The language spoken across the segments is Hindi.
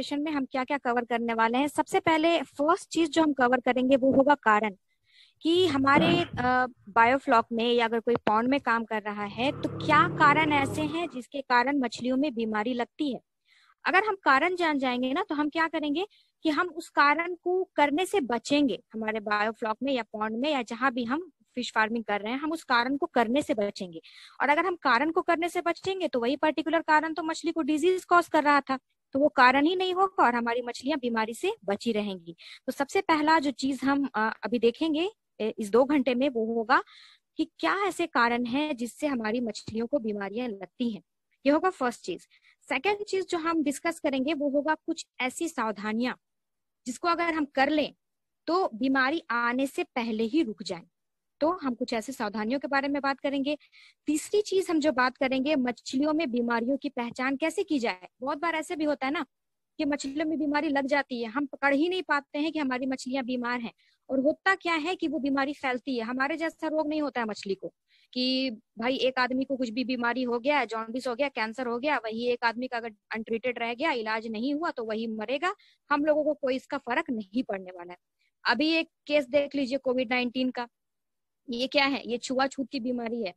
सेशन में हम क्या क्या कवर करने वाले हैं। सबसे पहले फर्स्ट चीज जो हम कवर करेंगे वो होगा कारण, कि हमारे बायोफ्लॉक में या अगर कोई पॉन्ड में काम कर रहा है तो क्या कारण ऐसे हैं जिसके कारण मछलियों में बीमारी लगती है। अगर हम कारण जान जाएंगे ना तो हम क्या करेंगे कि हम उस कारण को करने से बचेंगे। हमारे बायोफ्लॉक में या पॉन्ड में या जहां भी हम फिश फार्मिंग कर रहे हैं, हम उस कारण को करने से बचेंगे। और अगर हम कारण को करने से बचेंगे तो वही पर्टिकुलर कारण तो मछली को डिजीज कॉज कर रहा था, तो वो कारण ही नहीं होगा और हमारी मछलियां बीमारी से बची रहेंगी। तो सबसे पहला जो चीज हम अभी देखेंगे इस 2 घंटे में वो होगा कि क्या ऐसे कारण हैं जिससे हमारी मछलियों को बीमारियां लगती हैं। ये होगा फर्स्ट चीज। सेकेंड चीज जो हम डिस्कस करेंगे वो होगा कुछ ऐसी सावधानियां जिसको अगर हम कर लें तो बीमारी आने से पहले ही रुक जाए। तो हम कुछ ऐसी सावधानियों के बारे में बात करेंगे। तीसरी चीज हम जो बात करेंगे, मछलियों में बीमारियों की पहचान कैसे की जाए। बहुत बार ऐसे भी होता है ना कि मछलियों में बीमारी लग जाती है, हम पकड़ ही नहीं पाते हैं कि हमारी मछलियां बीमार हैं। और होता क्या है कि वो बीमारी फैलती है। हमारे जैसा रोग नहीं होता है मछली को कि भाई एक आदमी को कुछ भी बीमारी हो गया, जॉन्डिस हो गया, कैंसर हो गया, वही एक आदमी का अगर अनट्रीटेड रह गया, इलाज नहीं हुआ तो वही मरेगा। हम लोगों को कोई इसका फर्क नहीं पड़ने वाला है। अभी एक केस देख लीजिए कोविड-19 का। ये क्या है? ये छुआछूत की बीमारी है,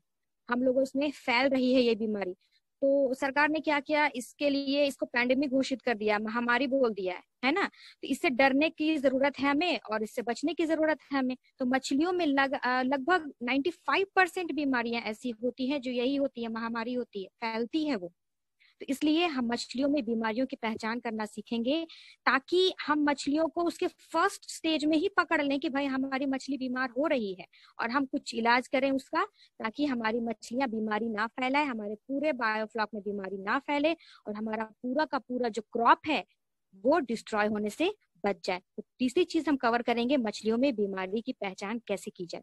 हम लोगों में फैल रही है ये बीमारी। तो सरकार ने क्या किया, इसके लिए इसको पैंडेमिक घोषित कर दिया, महामारी बोल दिया है ना। तो इससे डरने की जरूरत है हमें और इससे बचने की जरूरत है हमें। तो मछलियों में लगभग 95% बीमारियां ऐसी होती हैं जो यही होती है, महामारी होती है, फैलती है वो। तो इसलिए हम मछलियों में बीमारियों की पहचान करना सीखेंगे ताकि हम मछलियों को उसके फर्स्ट स्टेज में ही पकड़ लें कि भाई हमारी मछली बीमार हो रही है और हम कुछ इलाज करें उसका, ताकि हमारी मछलियां बीमारी ना फैलाए, हमारे पूरे बायोफ्लॉक में बीमारी ना फैले और हमारा पूरा का पूरा जो क्रॉप है वो डिस्ट्रॉय होने से बच जाए। तो तीसरी चीज हम कवर करेंगे, मछलियों में बीमारी की पहचान कैसे की जाए।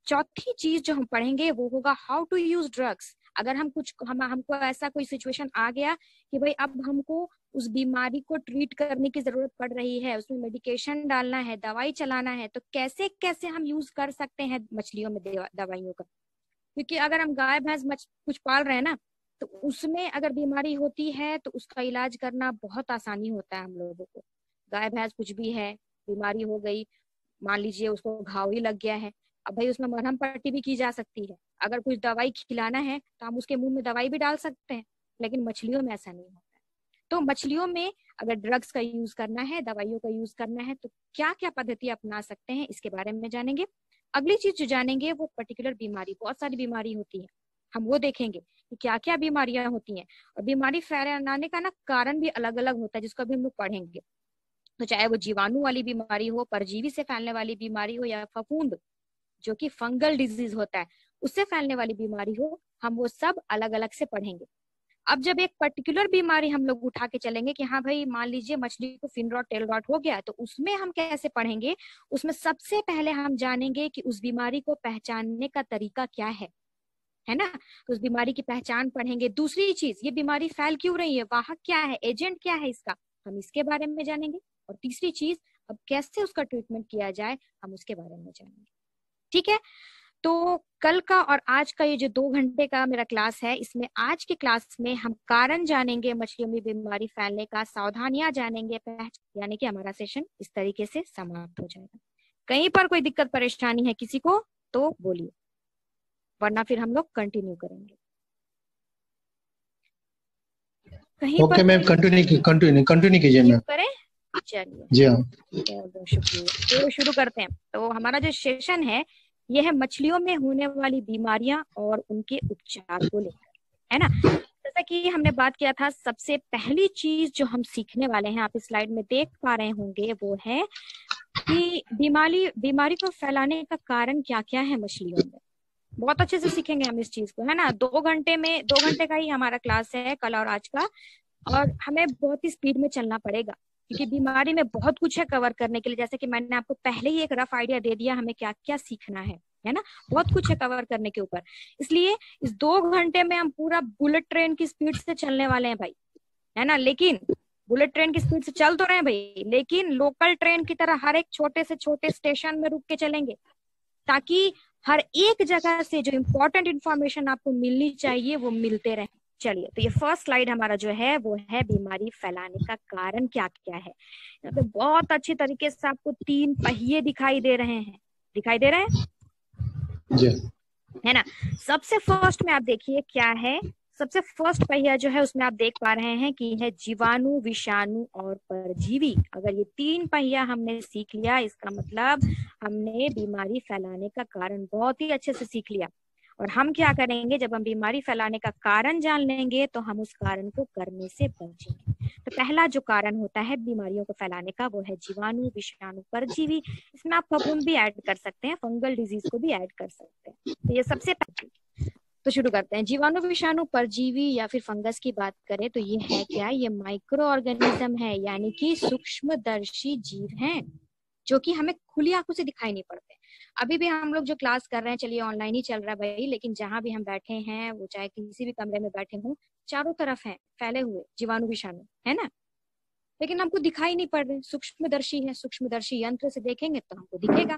चौथी चीज जो हम पढ़ेंगे वो होगा हाउ टू यूज ड्रग्स। अगर हम कुछ हमको ऐसा कोई सिचुएशन आ गया कि भाई अब हमको उस बीमारी को ट्रीट करने की जरूरत पड़ रही है, उसमें मेडिकेशन डालना है, दवाई चलाना है, तो कैसे कैसे हम यूज कर सकते हैं मछलियों में दवाइयों का। क्योंकि अगर हम गाय भैंस कुछ पाल रहे हैं ना, तो उसमें अगर बीमारी होती है तो उसका इलाज करना बहुत आसानी होता है हम लोगों को। गाय भैंस कुछ भी है, बीमारी हो गई, मान लीजिए उसको घाव ही लग गया है, अब भाई उसमें मरहम पट्टी भी की जा सकती है। अगर कुछ दवाई खिलाना है तो हम उसके मुंह में दवाई भी डाल सकते हैं, लेकिन मछलियों में ऐसा नहीं होता है। तो मछलियों में अगर ड्रग्स का यूज करना है, दवाइयों का यूज करना है, तो क्या क्या पद्धति अपना सकते हैं इसके बारे में जानेंगे। अगली चीज जो जानेंगे वो पर्टिकुलर बीमारी, बहुत सारी बीमारी होती है, हम वो देखेंगे कि क्या क्या बीमारियां होती हैं। और बीमारी फैलाने का ना कारण भी अलग अलग होता है जिसको अभी हम लोग पढ़ेंगे। तो चाहे वो जीवाणु वाली बीमारी हो, परजीवी से फैलने वाली बीमारी हो, या फफूंद जो कि फंगल डिजीज होता है उससे फैलने वाली बीमारी हो, हम वो सब अलग अलग से पढ़ेंगे। अब जब एक पर्टिकुलर बीमारी हम लोग उठा के चलेंगे कि हाँ भाई मान लीजिए मछली को फिन रॉट टेल रॉट हो गया, तो उसमें हम कैसे पढ़ेंगे। उसमें सबसे पहले हम जानेंगे कि उस बीमारी को पहचानने का तरीका क्या है ना। तो उस बीमारी की पहचान पढ़ेंगे। दूसरी चीज, ये बीमारी फैल क्यों रही है, वाहक क्या है, एजेंट क्या है इसका, हम इसके बारे में जानेंगे। और तीसरी चीज, अब कैसे उसका ट्रीटमेंट किया जाए, हम उसके बारे में जानेंगे। ठीक है। तो कल का और आज का ये जो 2 घंटे का मेरा क्लास है, इसमें आज के क्लास में हम कारण जानेंगे मछलियों में बीमारी फैलने का, सावधानियां जानेंगे, यानी कि हमारा सेशन इस तरीके से समाप्त हो जाएगा। कहीं पर कोई दिक्कत परेशानी है किसी को तो बोलिए, वरना फिर हम लोग कंटिन्यू करेंगे। कहीं ओके मैम, कंटिन्यू कीजिए मैम। करें, चलिए जी हाँ, बहुत शुक्रिया। तो शुरू करते हैं। तो हमारा जो सेशन है ये है मछलियों में होने वाली बीमारियां और उनके उपचार को लेकर, है ना। जैसा कि हमने बात किया था, सबसे पहली चीज जो हम सीखने वाले हैं, आप इस स्लाइड में देख पा रहे होंगे, वो है कि बीमारी को फैलाने का कारण क्या क्या है मछलियों में। बहुत अच्छे से सीखेंगे हम इस चीज को, है ना। 2 घंटे का ही हमारा क्लास है कल और आज का, और हमें बहुत ही स्पीड में चलना पड़ेगा क्योंकि बीमारी में बहुत कुछ है कवर करने के लिए। जैसे कि मैंने आपको पहले ही एक रफ आइडिया दे दिया हमें क्या क्या सीखना है ना। बहुत कुछ है कवर करने के ऊपर, इसलिए इस 2 घंटे में हम पूरा बुलेट ट्रेन की स्पीड से चलने वाले हैं भाई, है ना। लेकिन बुलेट ट्रेन की स्पीड से चल तो रहे हैं भाई, लेकिन लोकल ट्रेन की तरह हर एक छोटे से छोटे स्टेशन में रुक के चलेंगे, ताकि हर एक जगह से जो इम्पोर्टेंट इंफॉर्मेशन आपको मिलनी चाहिए वो मिलते रहे। चलिए, तो ये फर्स्ट स्लाइड हमारा जो है वो है बीमारी फैलाने का कारण क्या क्या है। यहाँ पे बहुत अच्छी तरीके से आपको 3 पहिए दिखाई दे रहे हैं, दिखाई दे रहे हैं जी है ना। सबसे फर्स्ट में आप देखिए क्या है, सबसे फर्स्ट पहिया जो है उसमें आप देख पा रहे हैं कि है जीवाणु, विषाणु और परजीवी। अगर ये 3 पहिया हमने सीख लिया, इसका मतलब हमने बीमारी फैलाने का कारण बहुत ही अच्छे से सीख लिया। और हम क्या करेंगे, जब हम बीमारी फैलाने का कारण जान लेंगे तो हम उस कारण को करने से बचेंगे। तो पहला जो कारण होता है बीमारियों को फैलाने का वो है जीवाणु, विषाणु, परजीवी। इसमें आप फफूंद भी ऐड कर सकते हैं, फंगल डिजीज को भी ऐड कर सकते हैं। तो ये सबसे पहले, तो शुरू करते हैं। जीवाणु, विषाणु, परजीवी या फिर फंगस की बात करें तो ये है क्या, ये माइक्रो ऑर्गेनिज्म है, यानी कि सूक्ष्मदर्शी जीव हैं जो कि हमें खुली आंखों से दिखाई नहीं पड़ते। अभी भी हम लोग जो क्लास कर रहे हैं, चलिए ऑनलाइन ही चल रहा है भाई, लेकिन जहां भी हम बैठे हैं, वो चाहे किसी भी कमरे में बैठे हों, चारों तरफ है फैले हुए जीवाणु, विषाणु, है ना, लेकिन हमको दिखाई नहीं पड़ रहे। सूक्ष्मदर्शी है, सूक्ष्मदर्शी यंत्र से देखेंगे तो हमको दिखेगा।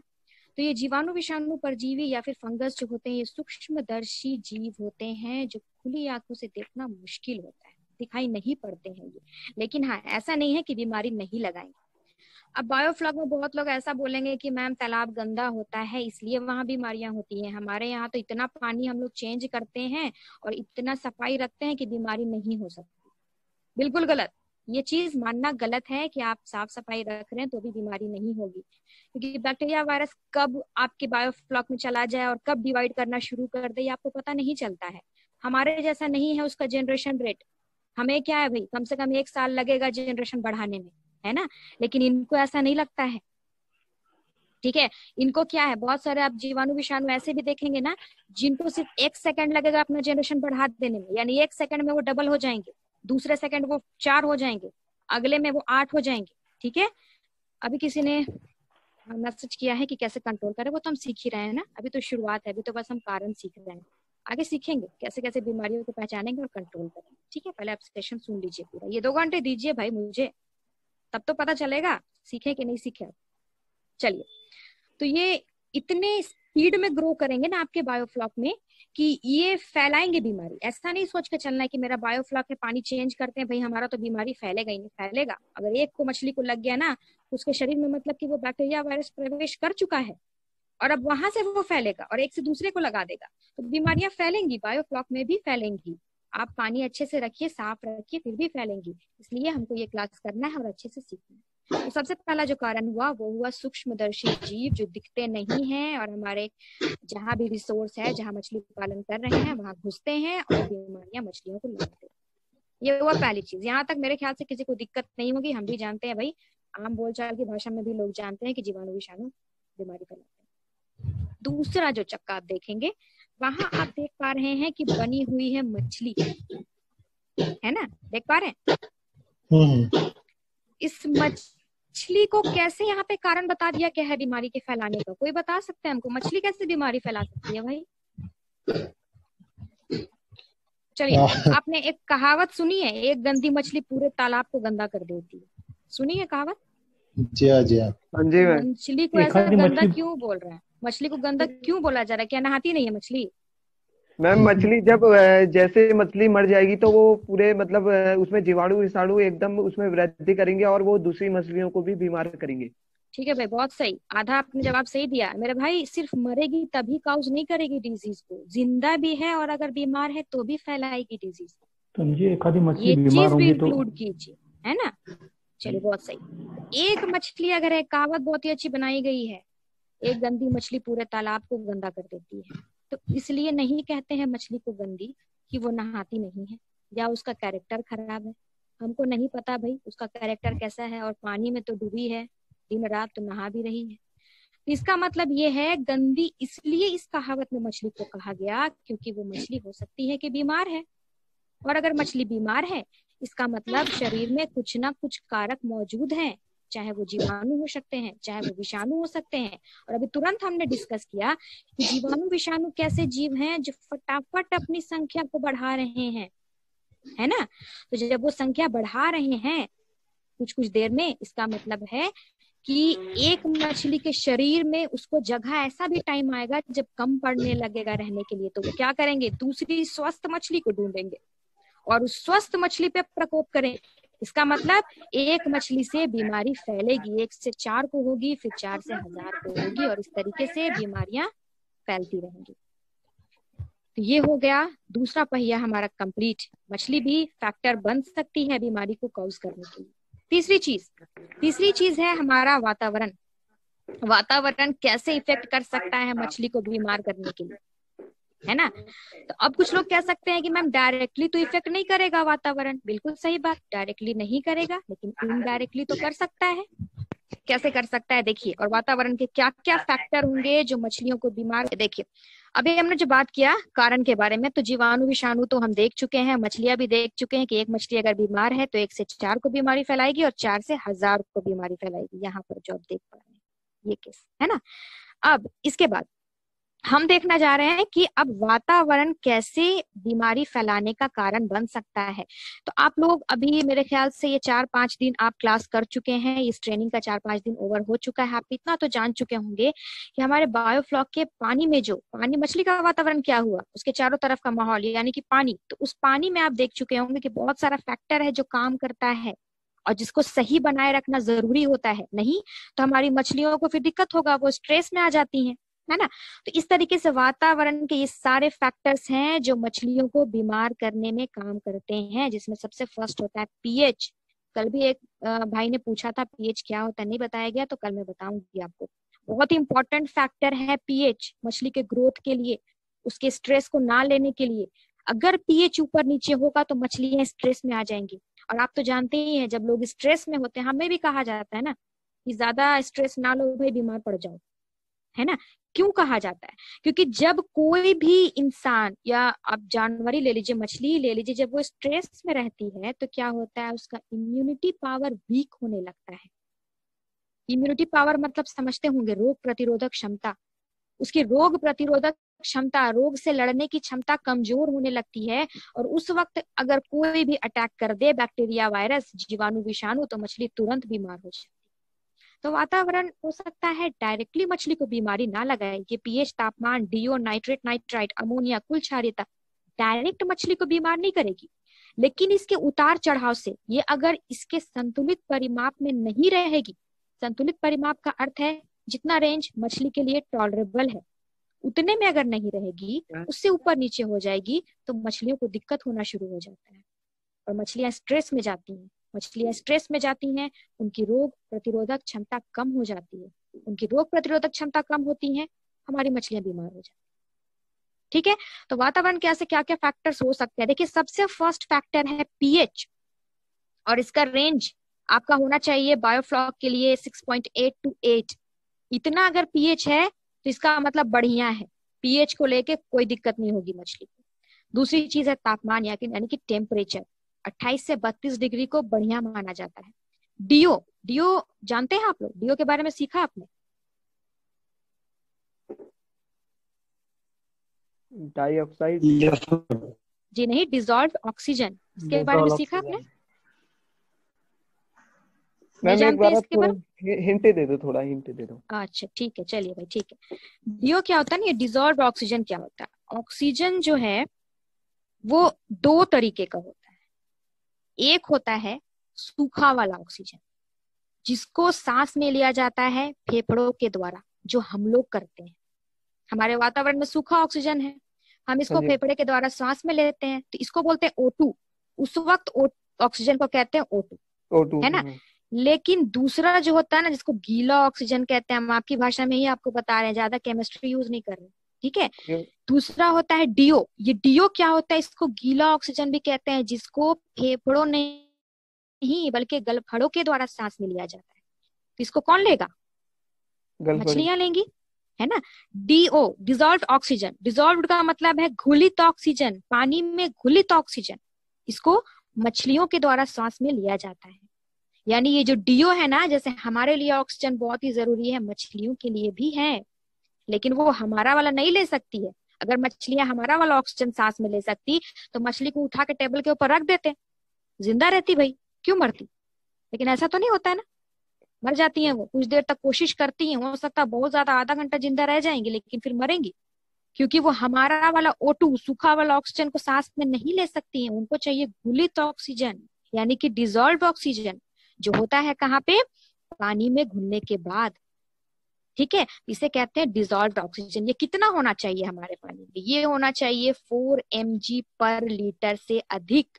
तो ये जीवाणु, विषाणु, परजीवी या फिर फंगस जो होते हैं, ये सूक्ष्मदर्शी जीव होते हैं जो खुली आंखों से देखना मुश्किल होता है, दिखाई नहीं पड़ते हैं ये। लेकिन हाँ, ऐसा नहीं है कि बीमारी नहीं लगाएंगे। अब बायोफ्लॉग में बहुत लोग ऐसा बोलेंगे कि मैम तालाब गंदा होता है इसलिए वहां बीमारियां होती हैं, हमारे यहाँ तो इतना पानी हम लोग चेंज करते हैं और इतना सफाई रखते हैं कि बीमारी नहीं हो सकती। बिल्कुल गलत। ये चीज मानना गलत है कि आप साफ सफाई रख रहे हैं तो भी बीमारी नहीं होगी, क्योंकि बैक्टीरिया, वायरस कब आपके बायोफ्लॉक में चला जाए और कब डिवाइड करना शुरू कर दे आपको पता नहीं चलता है। हमारे जैसा नहीं है उसका जनरेशन रेट। हमें क्या है भाई, कम से कम 1 साल लगेगा जनरेशन बढ़ाने में, है ना, लेकिन इनको ऐसा नहीं लगता है। ठीक है, इनको क्या है, बहुत सारे आप जीवाणु, विषाणु ऐसे भी देखेंगे ना जिनको सिर्फ 1 सेकंड लगेगा अपना जनरेशन बढ़ा देने में, यानी 1 सेकंड में वो डबल हो जाएंगे, दूसरे सेकंड वो 4 हो जाएंगे, अगले में वो 8 हो जाएंगे। ठीक है, अभी किसी ने मैसेज किया है कि कैसे कंट्रोल करें, वो तो हम सीख ही रहे हैं ना, अभी तो शुरुआत है, अभी तो बस हम कारण सीख रहे हैं, आगे सीखेंगे कैसे कैसे बीमारियों को पहचानेंगे और कंट्रोल करेंगे। ठीक है, पहले आप सेशन सुन लीजिए पूरा, ये 2 घंटे दीजिए भाई मुझे, तब तो पता चलेगा सीखे कि नहीं सीखे। चलिए, तो ये इतने स्पीड में ग्रो करेंगे ना आपके बायोफ्लॉक में कि ये फैलाएंगे बीमारी। ऐसा नहीं सोच के चलना है कि मेरा बायोफ्लॉक है, पानी चेंज करते हैं भाई हमारा तो बीमारी फैलेगा ही नहीं। फैलेगा, अगर एक को मछली को लग गया ना उसके शरीर में, मतलब कि वो बैक्टीरिया, वायरस प्रवेश कर चुका है और अब वहां से वो फैलेगा और एक से दूसरे को लगा देगा, तो बीमारियां फैलेंगी, बायोफ्लॉक में भी फैलेंगी। आप पानी अच्छे से रखिए, साफ रखिए, फिर भी फैलेंगी। इसलिए हमको ये क्लास करना है और अच्छे से सीखना है। तो सबसे पहला जो कारण हुआ वो हुआ सूक्ष्मदर्शी जीव जो दिखते नहीं हैं और हमारे जहां भी रिसोर्स है, जहां मछली पालन कर रहे हैं वहां घुसते हैं और बीमारियां मछलियों को लगाते हैं। ये हुआ पहली चीज। यहाँ तक मेरे ख्याल से किसी को दिक्कत नहीं होगी, हम भी जानते हैं भाई, आम बोलचाल की भाषा में भी लोग जानते हैं कि जीवाणु, विषाणु बीमारी फैलाते हैं। दूसरा जो चक्का आप देखेंगे, वहां आप देख पा रहे हैं कि बनी हुई है मछली, है ना, देख पा रहे हैं। इस मछली को कैसे यहाँ पे कारण बता दिया क्या है बीमारी के फैलाने का, कोई बता सकते हैं हमको, मछली कैसे बीमारी फैला सकती है भाई? चलिए, आपने एक कहावत सुनी है, एक गंदी मछली पूरे तालाब को गंदा कर देती है, सुनी है कहावत? जी हाँ जी हाँ। मछली को ऐसा गंदा क्यों बोल रहा है, मछली को गंदा क्यों बोला जा रहा है, क्या नहाती नहीं है मछली? मैम मछली जब जैसे मछली मर जाएगी तो वो पूरे मतलब उसमें जीवाणु, विषाणु एकदम उसमें वृद्धि करेंगे और वो दूसरी मछलियों को भी बीमार करेंगे। ठीक है भाई, बहुत सही, आधा आपने जवाब सही दिया मेरे भाई। सिर्फ मरेगी तभी काउज नहीं करेगी डिजीज को, जिंदा भी है और अगर बीमार है तो भी फैलाएगी डिजीज। समझिए, एक आधी मछली ये बीमार चीज भी होगी तो इंक्लूड कीजिए, है ना। चलिए, बहुत सही। एक मछली, अगर एक कहावत बहुत ही अच्छी बनाई गई है, एक गंदी मछली पूरे तालाब को गंदा कर देती है। तो इसलिए नहीं कहते हैं मछली को गंदी कि वो नहाती नहीं है या उसका कैरेक्टर खराब है। हमको नहीं पता भाई उसका कैरेक्टर कैसा है, और पानी में तो डूबी है दिन रात, तो नहा भी रही है। इसका मतलब ये है गंदी इसलिए इस कहावत में मछली को कहा गया क्योंकि वो मछली हो सकती है कि बीमार है, और अगर मछली बीमार है इसका मतलब शरीर में कुछ ना कुछ कारक मौजूद हैं, चाहे वो जीवाणु हो सकते हैं, चाहे वो विषाणु हो सकते हैं। और अभी तुरंत हमने डिस्कस किया कि जीवाणु, विषाणु कैसे जीव हैं जो फटाफट अपनी संख्या को बढ़ा रहे हैं, है ना। तो जब वो संख्या बढ़ा रहे हैं कुछ कुछ देर में, इसका मतलब है कि एक मछली के शरीर में उसको जगह ऐसा भी टाइम आएगा जब कम पड़ने लगेगा रहने के लिए, तो वो क्या करेंगे, दूसरी स्वस्थ मछली को ढूंढेंगे और उस स्वस्थ मछली पे प्रकोप करें। इसका मतलब एक मछली से बीमारी फैलेगी, 1 से 4 को होगी, फिर 4 से 1000 को होगी, और इस तरीके से बीमारियां फैलती रहेंगी। तो ये हो गया दूसरा पहिया हमारा कंप्लीट। मछली भी फैक्टर बन सकती है बीमारी को कॉज करने के लिए। तीसरी चीज है हमारा वातावरण। वातावरण कैसे इफेक्ट कर सकता है मछली को बीमार करने के लिए, है ना। तो अब कुछ लोग कह सकते हैं कि मैम डायरेक्टली तो इफेक्ट नहीं करेगा वातावरण। बिल्कुल सही बात, डायरेक्टली नहीं करेगा, लेकिन इनडायरेक्टली तो कर सकता है। कैसे कर सकता है देखिए, और वातावरण के क्या क्या फैक्टर होंगे जो मछलियों को बीमार। देखिए अभी हमने जो बात किया कारण के बारे में, तो जीवाणु विषाणु तो हम देख चुके हैं, मछलियां भी देख चुके हैं कि एक मछली अगर बीमार है तो 1 से 4 को बीमारी फैलाएगी और 4 से 1000 को बीमारी फैलाएगी। यहाँ पर जो आप देख पा रहे हैं ये केस है ना। अब इसके बाद हम देखना जा रहे हैं कि अब वातावरण कैसे बीमारी फैलाने का कारण बन सकता है। तो आप लोग अभी मेरे ख्याल से ये 4-5 दिन आप क्लास कर चुके हैं, इस ट्रेनिंग का 4-5 दिन ओवर हो चुका है। आप इतना तो जान चुके होंगे कि हमारे बायोफ्लॉक के पानी में जो पानी मछली का वातावरण क्या हुआ, उसके चारों तरफ का माहौल यानी कि पानी, तो उस पानी में आप देख चुके होंगे कि बहुत सारा फैक्टर है जो काम करता है और जिसको सही बनाए रखना जरूरी होता है। नहीं तो हमारी मछलियों को फिर दिक्कत होगा, वो स्ट्रेस में आ जाती हैं, है ना। तो इस तरीके से वातावरण के ये सारे फैक्टर्स हैं जो मछलियों को बीमार करने में काम करते हैं, जिसमें सबसे फर्स्ट होता है पीएच। कल भी एक भाई ने पूछा था पीएच क्या होता है, नहीं बताया गया, तो कल मैं बताऊंगी आपको। बहुत ही इंपॉर्टेंट फैक्टर है पीएच मछली के ग्रोथ के लिए, उसके स्ट्रेस को ना लेने के लिए। अगर पीएच ऊपर नीचे होगा तो मछलियां स्ट्रेस में आ जाएंगी। और आप तो जानते ही हैं जब लोग स्ट्रेस में होते हैं, हमें भी कहा जाता है ना कि ज्यादा स्ट्रेस ना लो भाई, बीमार पड़ जाओ, है ना। क्यों कहा जाता है? क्योंकि जब कोई भी इंसान या आप जानवर ही ले लीजिए, मछली ही ले लीजिए, जब वो स्ट्रेस में रहती है तो क्या होता है, उसका इम्यूनिटी पावर वीक होने लगता है। इम्यूनिटी पावर मतलब समझते होंगे, रोग प्रतिरोधक क्षमता। उसकी रोग प्रतिरोधक क्षमता, रोग से लड़ने की क्षमता कमजोर होने लगती है। और उस वक्त अगर कोई भी अटैक कर दे, बैक्टीरिया, वायरस, जीवाणु, विषाणु, तो मछली तुरंत बीमार हो जाती है। तो वातावरण हो सकता है डायरेक्टली मछली को बीमारी ना लगाए, ये पीएच, तापमान, डीओ, नाइट्रेट, नाइट्राइट, अमोनिया, कुल क्षारीयता डायरेक्ट मछली को बीमार नहीं करेगी, लेकिन इसके उतार चढ़ाव से ये अगर इसके संतुलित परिमाप में नहीं रहेगी। संतुलित परिमाप का अर्थ है जितना रेंज मछली के लिए टॉलरेबल है उतने में अगर नहीं रहेगी, उससे ऊपर नीचे हो जाएगी तो मछलियों को दिक्कत होना शुरू हो जाता है और मछलियां स्ट्रेस में जाती हैं। मछलियां स्ट्रेस में जाती हैं, उनकी रोग प्रतिरोधक क्षमता कम हो जाती है। उनकी रोग प्रतिरोधक क्षमता कम होती है, हमारी मछलियां बीमार हो जाती है। ठीक है, तो वातावरण के ऐसे क्या क्या फैक्टर्स हो सकते हैं। देखिए सबसे फर्स्ट फैक्टर है पीएच, और इसका रेंज आपका होना चाहिए बायोफ्लॉक के लिए 6.8 to 8। इतना अगर पीएच है तो इसका मतलब बढ़िया है, पीएच को लेके कोई दिक्कत नहीं होगी मछली को। दूसरी चीज है तापमान यानी कि टेम्परेचर, 28 से 32 डिग्री को बढ़िया माना जाता है। डीओ, डीओ जानते हैं आप लोग, डीओ के बारे में सीखा आपने? डाइऑक्साइड? जी नहीं, डिजॉल्व ऑक्सीजन, इसके बारे में सीखा आपने? मैम एक बार आप थोड़ा हिंट दे दो, थोड़ा हिंट दे दो। अच्छा ठीक है, चलिए भाई ठीक है। डीओ क्या होता है ना, ये डिजॉल्व ऑक्सीजन क्या होता है। ऑक्सीजन जो है वो 2 तरीके का होता है। एक होता है सूखा वाला ऑक्सीजन, जिसको सांस में लिया जाता है फेफड़ों के द्वारा, जो हम लोग करते हैं। हमारे वातावरण में सूखा ऑक्सीजन है, हम इसको फेफड़े के द्वारा सांस में लेते हैं, तो इसको बोलते हैं O2। उस वक्त ऑक्सीजन को कहते हैं O2, है ना। लेकिन दूसरा जो होता है ना, जिसको गीला ऑक्सीजन कहते हैं, हम आपकी भाषा में ही आपको बता रहे हैं, ज्यादा केमिस्ट्री यूज नहीं कर रहे, ठीक है। दूसरा होता है डीओ। ये डीओ क्या होता है, इसको गीला ऑक्सीजन भी कहते हैं, जिसको फेफड़ों नहीं बल्कि गलफड़ों के द्वारा सांस में लिया जाता है। तो इसको कौन लेगा? मछलियां लेंगी, है ना। डीओ डिजॉल्व्ड ऑक्सीजन, डिजॉल्व्ड का मतलब है घुलित ऑक्सीजन, पानी में घुलित ऑक्सीजन, इसको मछलियों के द्वारा सांस में लिया जाता है। यानी ये जो डीओ है ना, जैसे हमारे लिए ऑक्सीजन बहुत ही जरूरी है, मछलियों के लिए भी है, लेकिन वो हमारा वाला नहीं ले सकती है। अगर मछलियां हमारा वाला ऑक्सीजन सांस में ले सकती तो मछली को उठा के टेबल के ऊपर रख देते, जिंदा रहती भाई, क्यों मरती। लेकिन ऐसा तो नहीं होता है ना, मर जाती हैं वो। कुछ देर तक कोशिश करती हैं, हो सकता है बहुत ज्यादा आधा घंटा जिंदा रह जाएंगी, लेकिन फिर मरेंगी। क्योंकि वो हमारा वाला O2 सूखा वाला ऑक्सीजन को सांस में नहीं ले सकती हैं, उनको चाहिए घुलित ऑक्सीजन, यानी कि डिजोल्व ऑक्सीजन, जो होता है कहाँ पे, पानी में घुलने के बाद। ठीक है, इसे कहते हैं डिजोल्व ऑक्सीजन। ये कितना होना चाहिए हमारे पानी में, ये होना चाहिए 4 mg पर लीटर से अधिक।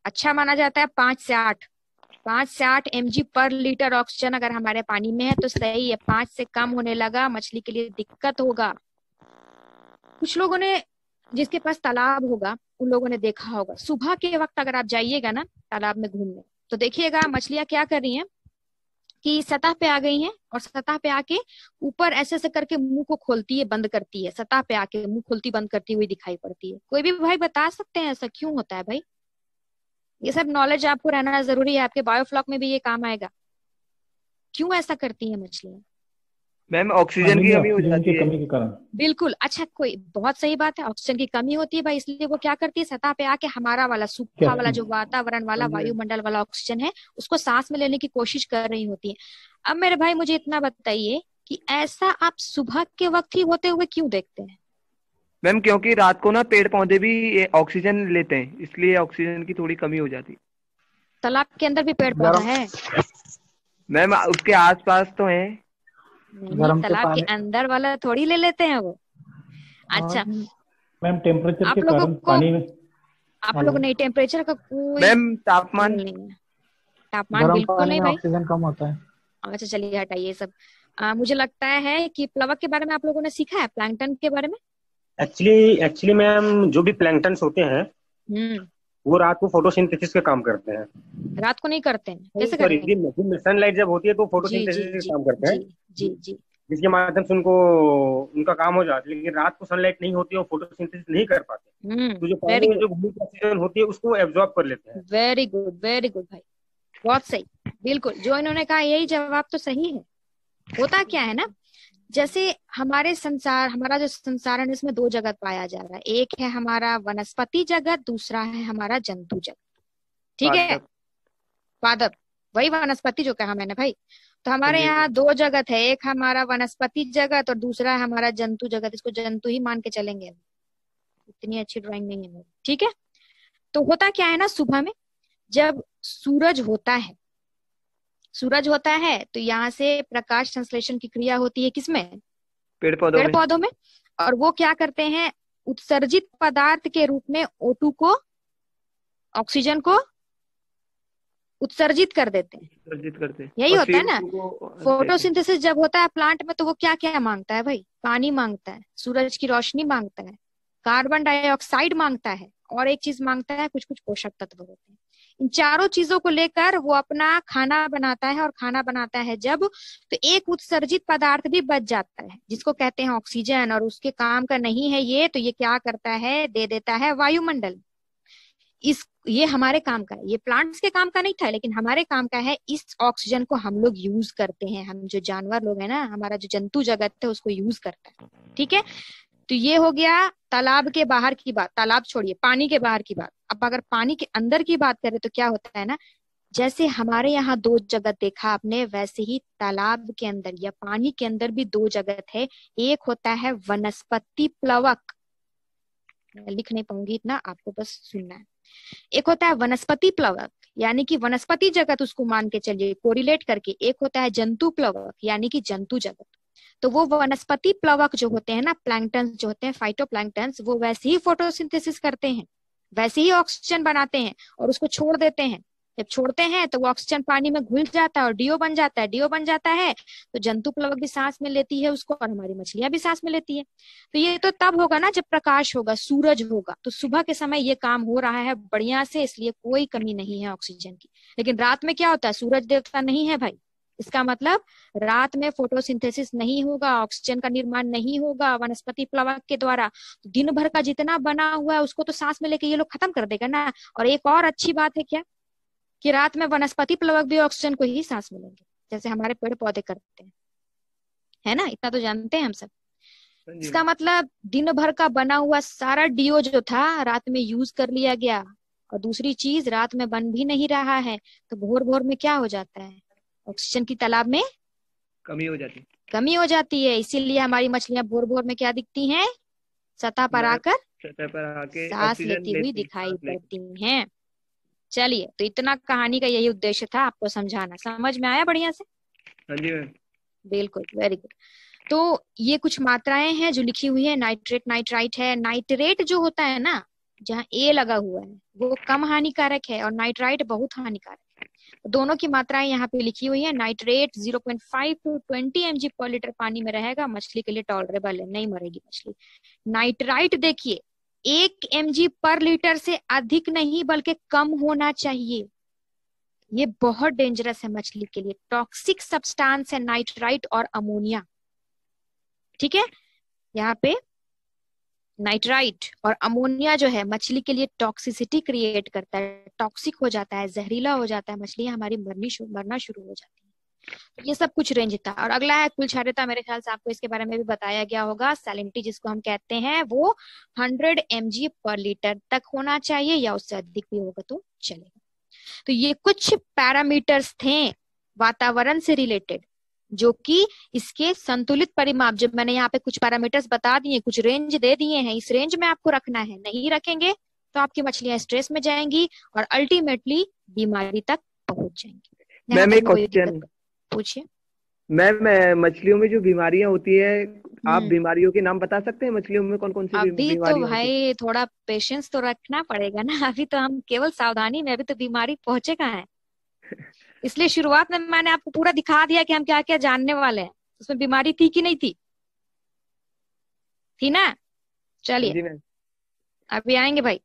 अच्छा माना जाता है 5 से 8 mg पर लीटर ऑक्सीजन अगर हमारे पानी में है तो सही है। 5 से कम होने लगा मछली के लिए दिक्कत होगा। कुछ लोगों ने, जिसके पास तालाब होगा, उन लोगों ने देखा होगा सुबह के वक्त अगर आप जाइएगा ना तालाब में घूमने, तो देखिएगा मछलियां क्या कर रही हैं कि सतह पे आ गई हैं और सतह पे आके ऊपर ऐसे ऐसे करके मुंह को खोलती है, बंद करती है, सतह पे आके मुंह खोलती बंद करती हुई दिखाई पड़ती है। कोई भी भाई बता सकते हैं ऐसा क्यों होता है भाई? ये सब नॉलेज आपको रहना जरूरी है, आपके बायोफ्लॉक में भी ये काम आएगा। क्यों ऐसा करती है मछलियां? मैम ऑक्सीजन की कमी हो जाती है। कमी के कारण। बिल्कुल, अच्छा, कोई बहुत सही बात है, ऑक्सीजन की कमी होती है भाई, इसलिए वो क्या करती है, सतह पे आके हमारा वाला सूखा वाला जो वातावरण वाला वायुमंडल वाला ऑक्सीजन है उसको सांस में लेने की कोशिश कर रही होती है। अब मेरे भाई मुझे इतना बताइए कि ऐसा आप सुबह के वक्त ही होते हुए क्यों देखते हैं? मैम क्योंकि रात को ना पेड़ पौधे भी ऑक्सीजन लेते हैं, इसलिए ऑक्सीजन की थोड़ी कमी हो जाती है। तालाब के अंदर भी पेड़ पौधा है? मैम उसके आसपास तो है। नहीं, तालाब के अंदर वाला थोड़ी ले लेते हैं वो। अच्छा मैम टेम्परेचर आप के लोगों कारण को, पानी में, आप लोग नहीं, टेम्परेचर का कोई मैम तापमान नहीं है, तापमान बिल्कुल नहीं भाई। ऑक्सीजन कम होता है। अच्छा चलिए हटाइए सब। मुझे लगता है कि प्लवक के बारे में आप लोगों ने सीखा है, प्लैंकटन के बारे में। एक्चुअली मैम जो भी प्लैंकटन्स होते हैं वो रात को फोटोसिंथेसिस का काम करते हैं। रात को नहीं करते हैं, कैसे सॉरी, करेंगे? दिन में सनलाइट जब होती है तो जी फोटोसिंथेसिस का काम करते हैं, जी जी। जिसके माध्यम से उनको उनका काम हो जाता है। लेकिन रात को सनलाइट नहीं होती है, वो फोटोसिंथेसिस नहीं कर पाते, तो जो पानी में जो घुली ऑक्सीजन होती है उसको एब्जॉर्ब कर लेते हैं। वेरी गुड भाई, बहुत सही, बिल्कुल जो इन्होंने कहा यही जवाब तो सही है। होता क्या है ना, जैसे हमारे संसार, हमारा जो संसार है इसमें 2 जगत पाया जा रहा है, एक है हमारा वनस्पति जगत, दूसरा है हमारा जंतु जगत। ठीक है, पादप, वही वनस्पति जो कहा मैंने भाई। तो हमारे यहाँ 2 जगत है, एक हमारा वनस्पति जगत और दूसरा है हमारा जंतु जगत। इसको जंतु ही मान के चलेंगे, इतनी अच्छी ड्राइंग नहीं है मेरी। ठीक है, तो होता क्या है ना, सुबह में जब सूरज होता है तो यहाँ से प्रकाश संश्लेषण की क्रिया होती है, किसमें? पेड़ पौधों में। और वो क्या करते हैं, उत्सर्जित पदार्थ के रूप में O2 को, ऑक्सीजन को उत्सर्जित कर देते हैं। यही होता है ना फोटोसिंथेसिस जब होता है प्लांट में, तो वो क्या क्या मांगता है भाई? पानी मांगता है, सूरज की रोशनी मांगता है, कार्बन डाइऑक्साइड मांगता है, और एक चीज मांगता है, कुछ कुछ पोषक तत्व होते हैं। इन चारों चीजों को लेकर वो अपना खाना बनाता है, और खाना बनाता है जब, तो एक उत्सर्जित पदार्थ भी बच जाता है जिसको कहते हैं ऑक्सीजन, और उसके काम का नहीं है ये, तो ये क्या करता है, दे देता है वायुमंडल। ये हमारे काम का है, ये प्लांट्स के काम का नहीं था, लेकिन हमारे काम का है। इस ऑक्सीजन को हम लोग यूज करते हैं, हम जो जानवर लोग हैं ना, हमारा जो जंतु जगत है उसको यूज करता है। ठीक है, तो ये हो गया तालाब के बाहर की बात, तालाब छोड़िए, पानी के बाहर की बात। अब अगर पानी के अंदर की बात करें तो क्या होता है ना, जैसे हमारे यहाँ 2 जगत देखा आपने, वैसे ही तालाब के अंदर या पानी के अंदर भी 2 जगत है। एक होता है वनस्पति प्लवक, लिख नहीं पाऊंगी इतना, आपको बस सुनना है। एक होता है वनस्पति प्लवक, यानी कि वनस्पति जगत उसको मान के चलिए कोरिलेट करके। एक होता है जंतु प्लवक, यानी कि जंतु जगत। तो वो वनस्पति प्लवक जो होते हैं ना, प्लैंकटन जो होते हैं, फाइटोप्लैंक्टन्स, वो वैसे ही फोटोसिंथेसिस करते हैं, वैसे ही ऑक्सीजन बनाते हैं और उसको छोड़ देते हैं। जब छोड़ते हैं तो वो ऑक्सीजन पानी में घुल जाता है और डीओ बन जाता है। डीओ बन जाता है तो जंतु प्लवक भी सांस में लेती है उसको, और हमारी मछलियां भी सांस में लेती है। तो ये तो तब होगा ना जब प्रकाश होगा, सूरज होगा, तो सुबह के समय ये काम हो रहा है बढ़िया से, इसलिए कोई कमी नहीं है ऑक्सीजन की। लेकिन रात में क्या होता है, सूरज देवता नहीं है भाई, इसका मतलब रात में फोटोसिंथेसिस नहीं होगा, ऑक्सीजन का निर्माण नहीं होगा वनस्पति प्लवक के द्वारा। तो दिन भर का जितना बना हुआ है उसको तो सांस में लेके ये लोग खत्म कर देगा ना। और एक और अच्छी बात है क्या, कि रात में वनस्पति प्लवक भी ऑक्सीजन को ही सांस में लेंगे, जैसे हमारे पेड़ पौधे करते हैं, है ना, इतना तो जानते हैं हम सब। इसका मतलब दिन भर का बना हुआ सारा डीओ जो था रात में यूज कर लिया गया। और दूसरी चीज, रात में बन भी नहीं रहा है, तो भोर भोर में क्या हो जाता है, ऑक्सीजन की तालाब में कमी हो जाती है। कमी हो जाती है, इसीलिए हमारी मछलियां भोर भोर में क्या दिखती हैं, सतह पर आकर सतह पर आके सांस ऑक्सीजन लेती हुई लेती दिखाई सांस लेती। पड़ती हैं। चलिए, तो इतना कहानी का यही उद्देश्य था, आपको समझाना। समझ में आया बढ़िया से? हाँ जी मैम। बिल्कुल, वेरी गुड। तो ये कुछ मात्राएं हैं जो लिखी हुई है, नाइट्रेट नाइट्राइट है। नाइट्रेट जो होता है ना, जहाँ ए लगा हुआ है, वो कम हानिकारक है और नाइट्राइट बहुत हानिकारक है। दोनों की मात्राएं यहाँ पे लिखी हुई है। नाइट्रेट 0.5 to 20 mg पर लीटर पानी में रहेगा, मछली के लिए टॉलरेबल है, नहीं मरेगी मछली। नाइट्राइट देखिए 1 mg पर लीटर से अधिक नहीं बल्कि कम होना चाहिए। ये बहुत डेंजरस है मछली के लिए, टॉक्सिक सब्सटेंस है नाइट्राइट और अमोनिया। ठीक है, यहाँ पे नाइट्राइट और अमोनिया जो है मछली के लिए टॉक्सिसिटी क्रिएट करता है, टॉक्सिक हो जाता है, जहरीला हो जाता है, मछलियां हमारी मरना शुरू हो जाती है। तो ये सब कुछ रेंज था। और अगला है कुल क्षारीयता, मेरे ख्याल से आपको इसके बारे में भी बताया गया होगा। सैलिनिटी जिसको हम कहते हैं वो 100 mg पर लीटर तक होना चाहिए, या उससे अधिक भी होगा तो चलेगा। तो ये कुछ पैरामीटर्स थे वातावरण से रिलेटेड, जो कि इसके संतुलित परिमाप, जब मैंने यहाँ पे कुछ पैरामीटर्स बता दिए, कुछ रेंज दे दिए हैं, इस रेंज में आपको रखना है। नहीं रखेंगे तो आपकी मछलियां स्ट्रेस में जाएंगी और अल्टीमेटली बीमारी तक पहुंच जाएंगी। मैम एक क्वेश्चन पूछिए। मैम, मछलियों में जो बीमारियां होती है, आप बीमारियों के नाम बता सकते हैं? मछलियों में कौन कौन सी अभी बीमारियां तो होती है? भाई थोड़ा पेशेंस तो रखना पड़ेगा ना, अभी तो हम केवल सावधानी में, अभी तो बीमारी पहुंचे कहाँ है। इसलिए शुरुआत में मैंने आपको पूरा दिखा दिया कि हम क्या क्या जानने वाले हैं। उसमें बीमारी थी कि नहीं थी? थी ना? चलिए, जी मैम। अभी आएंगे भाई,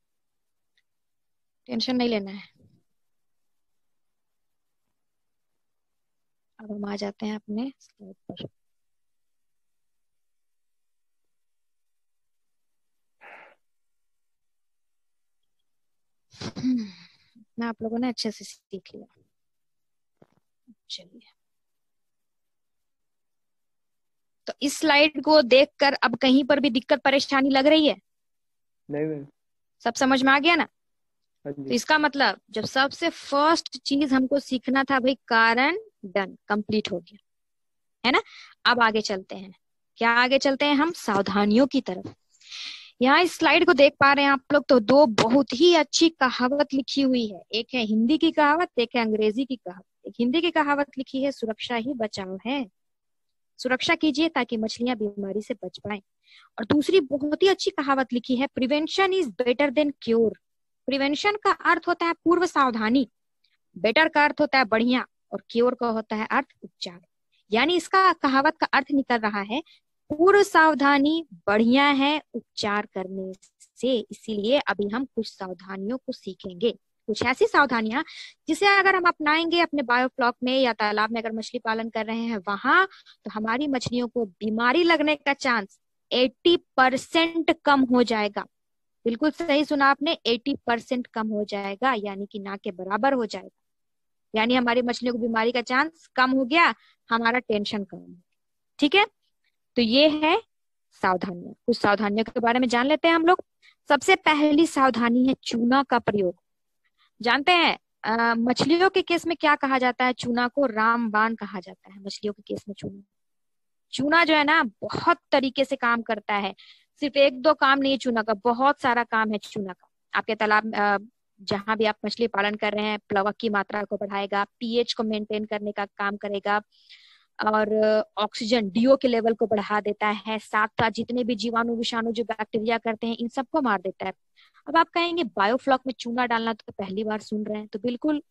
टेंशन नहीं लेना है। अब हम आ जाते हैं अपने स्लाइड पर। मैं आप लोगों ने अच्छे से सीख लिया। चलिए, तो इस स्लाइड को देखकर अब कहीं पर भी दिक्कत परेशानी लग रही है? नहीं मैम। सब समझ में आ गया ना? हाँ तो जी। इसका मतलब जब सबसे फर्स्ट चीज हमको सीखना था भाई, कारण डन, कंप्लीट हो गया है ना। अब आगे चलते हैं। क्या आगे चलते हैं हम? सावधानियों की तरफ। यहाँ इस स्लाइड को देख पा रहे हैं आप लोग, तो दो बहुत ही अच्छी कहावत लिखी हुई है। एक है हिंदी की कहावत, एक है अंग्रेजी की कहावत। एक हिंदी की कहावत लिखी है, सुरक्षा ही बचाव है, सुरक्षा कीजिए ताकि मछलियां बीमारी से बच पाएं। और दूसरी बहुत ही अच्छी कहावत लिखी है, prevention is better than cure. Prevention का अर्थ होता है पूर्व सावधानी, बेटर का अर्थ होता है बढ़िया, और क्योर का होता है अर्थ उपचार। यानी इसका कहावत का अर्थ निकल रहा है, पूर्व सावधानी बढ़िया है उपचार करने से। इसीलिए अभी हम कुछ सावधानियों को सीखेंगे, कुछ ऐसी सावधानियां जिसे अगर हम अपनाएंगे अपने बायोफ्लॉक में या तालाब में, अगर मछली पालन कर रहे हैं वहां, तो हमारी मछलियों को बीमारी लगने का चांस 80% कम हो जाएगा। बिल्कुल सही सुना आपने, 80% कम हो जाएगा, यानी कि ना के बराबर हो जाएगा। यानी हमारी मछलियों को बीमारी का चांस कम हो गया, हमारा टेंशन कम हो। ठीक है, तो ये है सावधानियां। कुछ सावधानियों के बारे में जान लेते हैं हम लोग। सबसे पहली सावधानी है चूना का प्रयोग। जानते हैं मछलियों के केस में क्या कहा जाता है? चूना को रामबाण कहा जाता है। मछलियों के केस में चूना जो है ना, बहुत तरीके से काम करता है। सिर्फ एक दो काम नहीं है चूना का, बहुत सारा काम है चूना का। आपके तालाब जहां भी आप मछली पालन कर रहे हैं, प्लवक की मात्रा को बढ़ाएगा, पीएच को मेंटेन करने का काम करेगा, और ऑक्सीजन डीओ के लेवल को बढ़ा देता है। साथ साथ जितने भी जीवाणु विषाणु जो बैक्टीरिया करते हैं, इन सबको मार देता है। अब आप कहेंगे बायोफ्लॉक में चूना डालना तो पहली बार सुन रहे हैं, तो बिल्कुल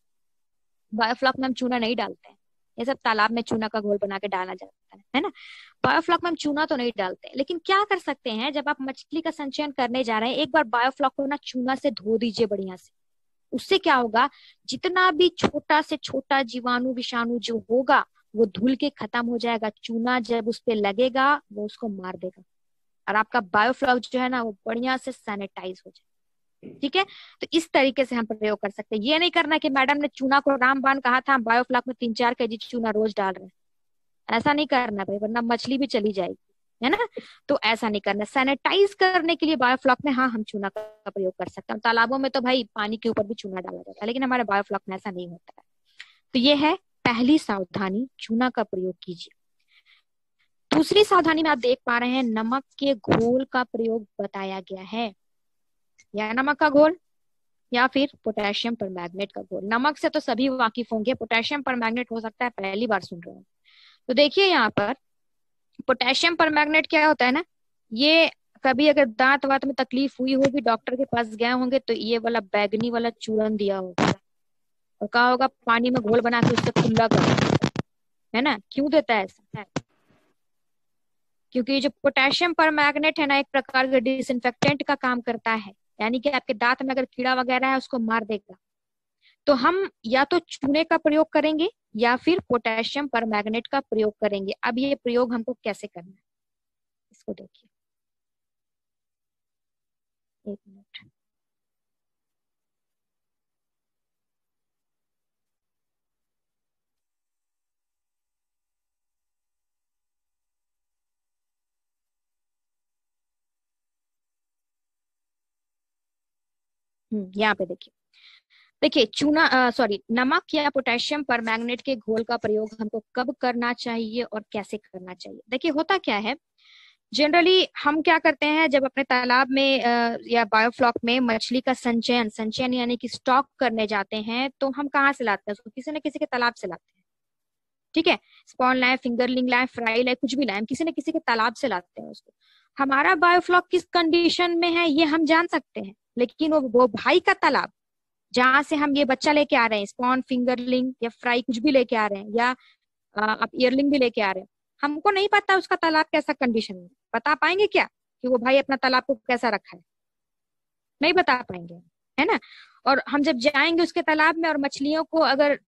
बायोफ्लॉक में हम चूना नहीं डालते हैं। ये सब तालाब में चूना का घोल बना के डाला जाता है ना। बायोफ्लॉक में हम चूना तो नहीं डालते, लेकिन क्या कर सकते हैं, जब आप मछली का संचयन करने जा रहे हैं, एक बार बायोफ्लॉक को ना चूना से धो दीजिए बढ़िया से। उससे क्या होगा, जितना भी छोटा से छोटा जीवाणु विषाणु जो होगा वो धुल के खत्म हो जाएगा। चूना जब उस पे लगेगा वो उसको मार देगा, और आपका बायोफ्लॉक जो है ना वो बढ़िया से सैनिटाइज हो जाएगा। ठीक है, तो इस तरीके से हम प्रयोग कर सकते हैं। ये नहीं करना कि मैडम ने चूना को रामबाण कहा था, हम बायोफ्लॉक में 3-4 kg चूना रोज डाल रहे हैं। ऐसा नहीं करना भाई, वरना मछली भी चली जाएगी, है ना। तो ऐसा नहीं करना। सैनिटाइज करने के लिए बायोफ्लॉक में हाँ हम चूना का प्रयोग कर सकते हैं। तालाबों में तो भाई पानी के ऊपर भी चूना डाला जाता है, लेकिन हमारे बायोफ्लॉक में ऐसा नहीं होता है। तो ये है पहली सावधानी, चूना का प्रयोग कीजिए। दूसरी सावधानी में आप देख पा रहे हैं नमक के घोल का प्रयोग बताया गया है, या नमक का घोल या फिर पोटेशियम परमैंगनेट का घोल। नमक से तो सभी वाकिफ होंगे, पोटेशियम परमैंगनेट हो सकता है पहली बार सुन रहे हो। तो देखिए यहाँ पर पोटेशियम परमैंगनेट क्या होता है ना, ये कभी अगर दांत वात में तकलीफ हुई होगी, डॉक्टर के पास गए होंगे तो ये वाला बैगनी वाला चूर्ण दिया होगा और कहा होगा पानी में घोल बना के उससे कुल्ला करो, है ना। क्यों देता है ऐसा? क्योंकि जो पोटेशियम परमैंगनेट है ना, एक प्रकार का डिसइंफेक्टेंट का काम करता है, यानी कि आपके दांत में अगर कीड़ा वगैरह है उसको मार देगा। तो हम या तो चूने का प्रयोग करेंगे या फिर पोटेशियम परमैंगनेट का प्रयोग करेंगे। अब ये प्रयोग हमको कैसे करना है इसको देखिए, एक मिनट। यहाँ पे देखिए, चूना सॉरी नमक या पोटेशियम परमैंगनेट के घोल का प्रयोग हमको कब करना चाहिए और कैसे करना चाहिए। देखिए होता क्या है, जनरली हम क्या करते हैं, जब अपने तालाब में या बायोफ्लॉक में मछली का संचयन यानी कि स्टॉक करने जाते हैं, तो हम कहाँ से लाते हैं उसको? किसी न किसी के तालाब से लाते हैं, ठीक है। स्पॉन लाए, फिंगरलिंग लाए, फ्राई लाए, कुछ भी लाए, हम किसी न किसी के तालाब से लाते हैं उसको। हमारा बायोफ्लॉक किस कंडीशन में है ये हम जान सकते हैं, लेकिन वो भाई का तालाब जहां से हम ये बच्चा लेके आ रहे हैं, स्पॉन, फिंगरलिंग या फ्राई कुछ भी लेके आ रहे हैं, या आप ईयरलिंग भी लेके आ रहे हैं, हमको नहीं पता उसका तालाब कैसा कंडीशन है। बता पाएंगे क्या कि वो भाई अपना तालाब को कैसा रखा है? नहीं बता पाएंगे, है ना। और हम जब जाएंगे उसके तालाब में और मछलियों को अगर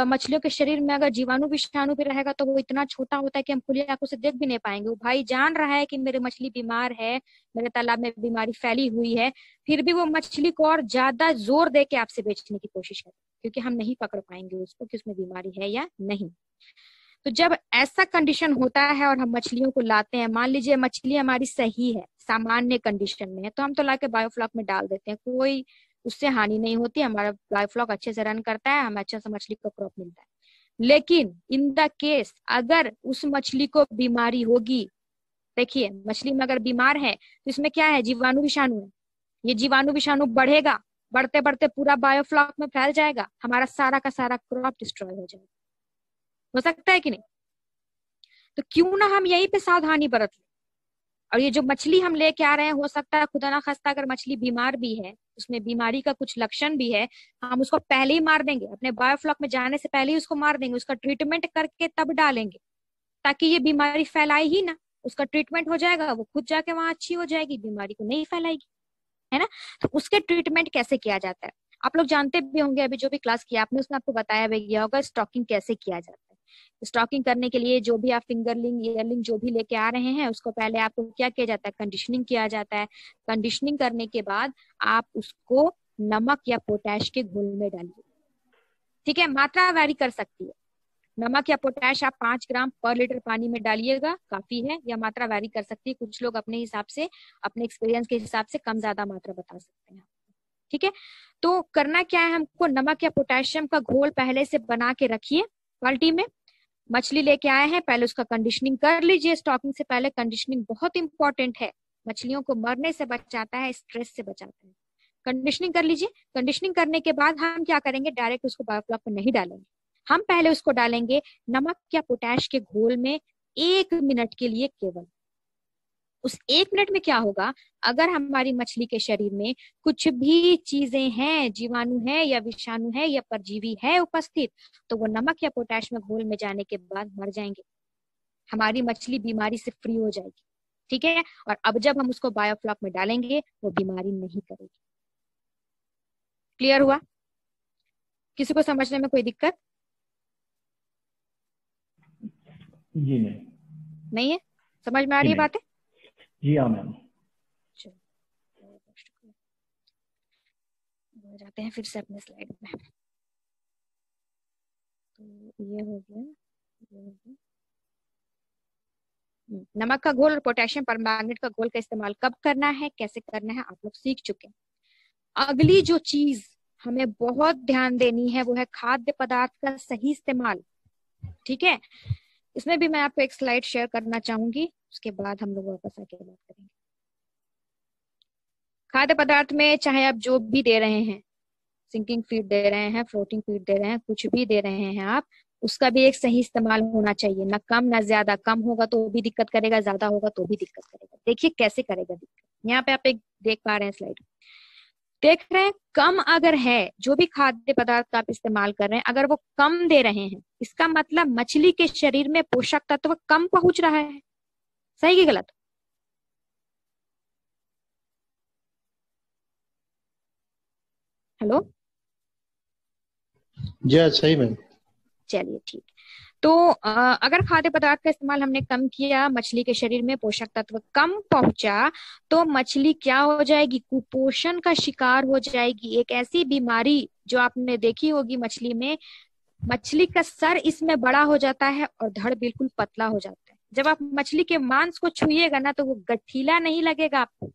मछलियों के शरीर में अगर जीवाणु विषाणु भी रहेगा तो वो इतना छोटा होता है कि हम खुली आंखों से देख भी नहीं पाएंगे। वो भाई जान रहा है कि मेरी मछली बीमार है, मेरे तालाब में बीमारी फैली हुई है, फिर भी वो मछली को और ज्यादा जोर दे के आपसे बेचने की कोशिश करे, क्योंकि हम नहीं पकड़ पाएंगे उसको कि उसमें बीमारी है या नहीं। तो जब ऐसा कंडीशन होता है और हम मछलियों को लाते हैं, मान लीजिए मछली हमारी सही है, सामान्य कंडीशन में है, तो हम तो लाके बायोफ्लॉक में डाल देते हैं, कोई उससे हानि नहीं होती, हमारा बायोफ्लॉक अच्छे से रन करता है, हमें अच्छा से मछली का क्रॉप मिलता है। लेकिन इन द केस अगर उस मछली को बीमारी होगी, देखिए मछली में अगर बीमार है तो इसमें क्या है, जीवाणु विषाणु है। ये जीवाणु विषाणु बढ़ेगा, बढ़ते बढ़ते पूरा बायोफ्लॉक में फैल जाएगा, हमारा सारा का सारा क्रॉप डिस्ट्रॉय हो जाएगा। हो सकता है कि नहीं? तो क्यों ना हम यहीं पे सावधानी बरत लें। और ये जो मछली हम लेके आ रहे हैं, हो सकता है खुदा ना खास्ता अगर मछली बीमार भी है, उसमें बीमारी का कुछ लक्षण भी है, हम उसको पहले ही मार देंगे, अपने बायोफ्लॉक में जाने से पहले ही उसको मार देंगे, उसका ट्रीटमेंट करके तब डालेंगे, ताकि ये बीमारी फैलाए ही ना। उसका ट्रीटमेंट हो जाएगा, वो खुद जाके वहां अच्छी हो जाएगी, बीमारी को नहीं फैलाएगी, है ना। तो उसके ट्रीटमेंट कैसे किया जाता है आप लोग जानते भी होंगे, अभी जो भी क्लास किया आपने उसमें आपको बताया भी गया होगा स्टॉकिंग कैसे किया जाता है। स्टॉकिंग करने के लिए जो भी आप फिंगरलिंग, ईयरलिंग जो भी लेके आ रहे हैं, उसको पहले आपको क्या किया जाता है, कंडीशनिंग किया जाता है। कंडीशनिंग करने के बाद आप उसको नमक या पोटैश के घोल में डालिए, ठीक है। मात्रा वैरी कर सकती है, नमक या पोटैश आप 5 ग्राम पर लीटर पानी में डालिएगा, काफी है, या मात्रा वैरी कर सकती है, कुछ लोग अपने हिसाब से, अपने एक्सपीरियंस के हिसाब से कम ज्यादा मात्रा बता सकते हैं, ठीक है। तो करना क्या है, हमको नमक या पोटेशियम का घोल पहले से बना के रखिए बाल्टी में। मछली लेके आए हैं, पहले उसका कंडीशनिंग कर लीजिए। स्टॉकिंग से पहले कंडीशनिंग बहुत इंपॉर्टेंट है, मछलियों को मरने से बचाता है, स्ट्रेस से बचाता है। कंडीशनिंग कर लीजिए। कंडीशनिंग करने के बाद हम क्या करेंगे, डायरेक्ट उसको बायोफ्लॉक में नहीं डालेंगे, हम पहले उसको डालेंगे नमक या पोटैश के घोल में 1 मिनट के लिए केवल। उस 1 मिनट में क्या होगा, अगर हमारी मछली के शरीर में कुछ भी चीजें हैं, जीवाणु है या विषाणु है या परजीवी है उपस्थित, तो वो नमक या पोटैश में घोल में जाने के बाद मर जाएंगे, हमारी मछली बीमारी से फ्री हो जाएगी, ठीक है। और अब जब हम उसको बायोफ्लॉक में डालेंगे वो बीमारी नहीं करेगी। क्लियर हुआ? किसी को समझने में कोई दिक्कत? जी नहीं है? समझ में आ रही है बातें? जी हाँ मैम। जाते हैं फिर से अपने स्लाइड में। तो ये हो गया, ये हो गया। नमक का घोल और पोटेशियम परमैंगनेट का घोल का इस्तेमाल कब करना है, कैसे करना है, आप लोग सीख चुके हैं। अगली जो चीज हमें बहुत ध्यान देनी है वो है खाद्य पदार्थ का सही इस्तेमाल, ठीक है। इसमें भी मैं आपको एक स्लाइड शेयर करना चाहूंगी, उसके बाद हम लोग वापस आके बात करेंगे। खाद्य पदार्थ में चाहे आप जो भी दे रहे हैं, सिंकिंग फीड दे रहे हैं, फ्लोटिंग फीड दे रहे हैं, कुछ भी दे रहे हैं आप, उसका भी एक सही इस्तेमाल होना चाहिए, ना कम ना ज्यादा। कम होगा तो भी दिक्कत करेगा, ज्यादा होगा तो भी दिक्कत करेगा। देखिए कैसे करेगा दिक्कत। यहाँ पे आप एक देख पा रहे हैं स्लाइड, देख रहे हैं, कम अगर है, जो भी खाद्य पदार्थ का आप इस्तेमाल कर रहे हैं, अगर वो कम दे रहे हैं, इसका मतलब मछली के शरीर में पोषक तत्व कम पहुंच रहा है। सही कि गलत? हेलो, जी हाँ, सही मैम। चलिए ठीक। तो अगर खाद्य पदार्थ का इस्तेमाल हमने कम किया, मछली के शरीर में पोषक तत्व कम पहुंचा, तो मछली क्या हो जाएगी? कुपोषण का शिकार हो जाएगी। एक ऐसी बीमारी जो आपने देखी होगी मछली में, मछली का सर इसमें बड़ा हो जाता है और धड़ बिल्कुल पतला हो जाता है। जब आप मछली के मांस को छुइएगा ना, तो वो गठीला नहीं लगेगा आपको,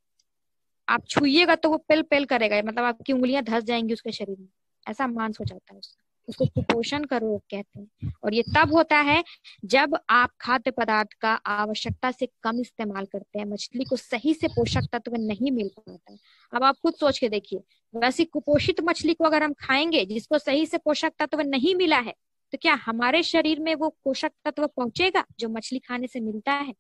आप छुइएगा तो वो पेल पेल करेगा, मतलब आपकी उंगलियां धंस जाएंगी उसके शरीर में, ऐसा मांस हो जाता है उसका। उसको कुपोषण का रोग कहते हैं। और ये तब होता है जब आप खाद्य पदार्थ का आवश्यकता से कम इस्तेमाल करते हैं, मछली को सही से पोषक तत्व नहीं मिल पाता है। अब आप खुद सोच के देखिए, वैसी कुपोषित मछली को अगर हम खाएंगे, जिसको सही से पोषक तत्व नहीं मिला है, तो क्या हमारे शरीर में वो पोषक तत्व पहुंचेगा जो मछली खाने से मिलता है?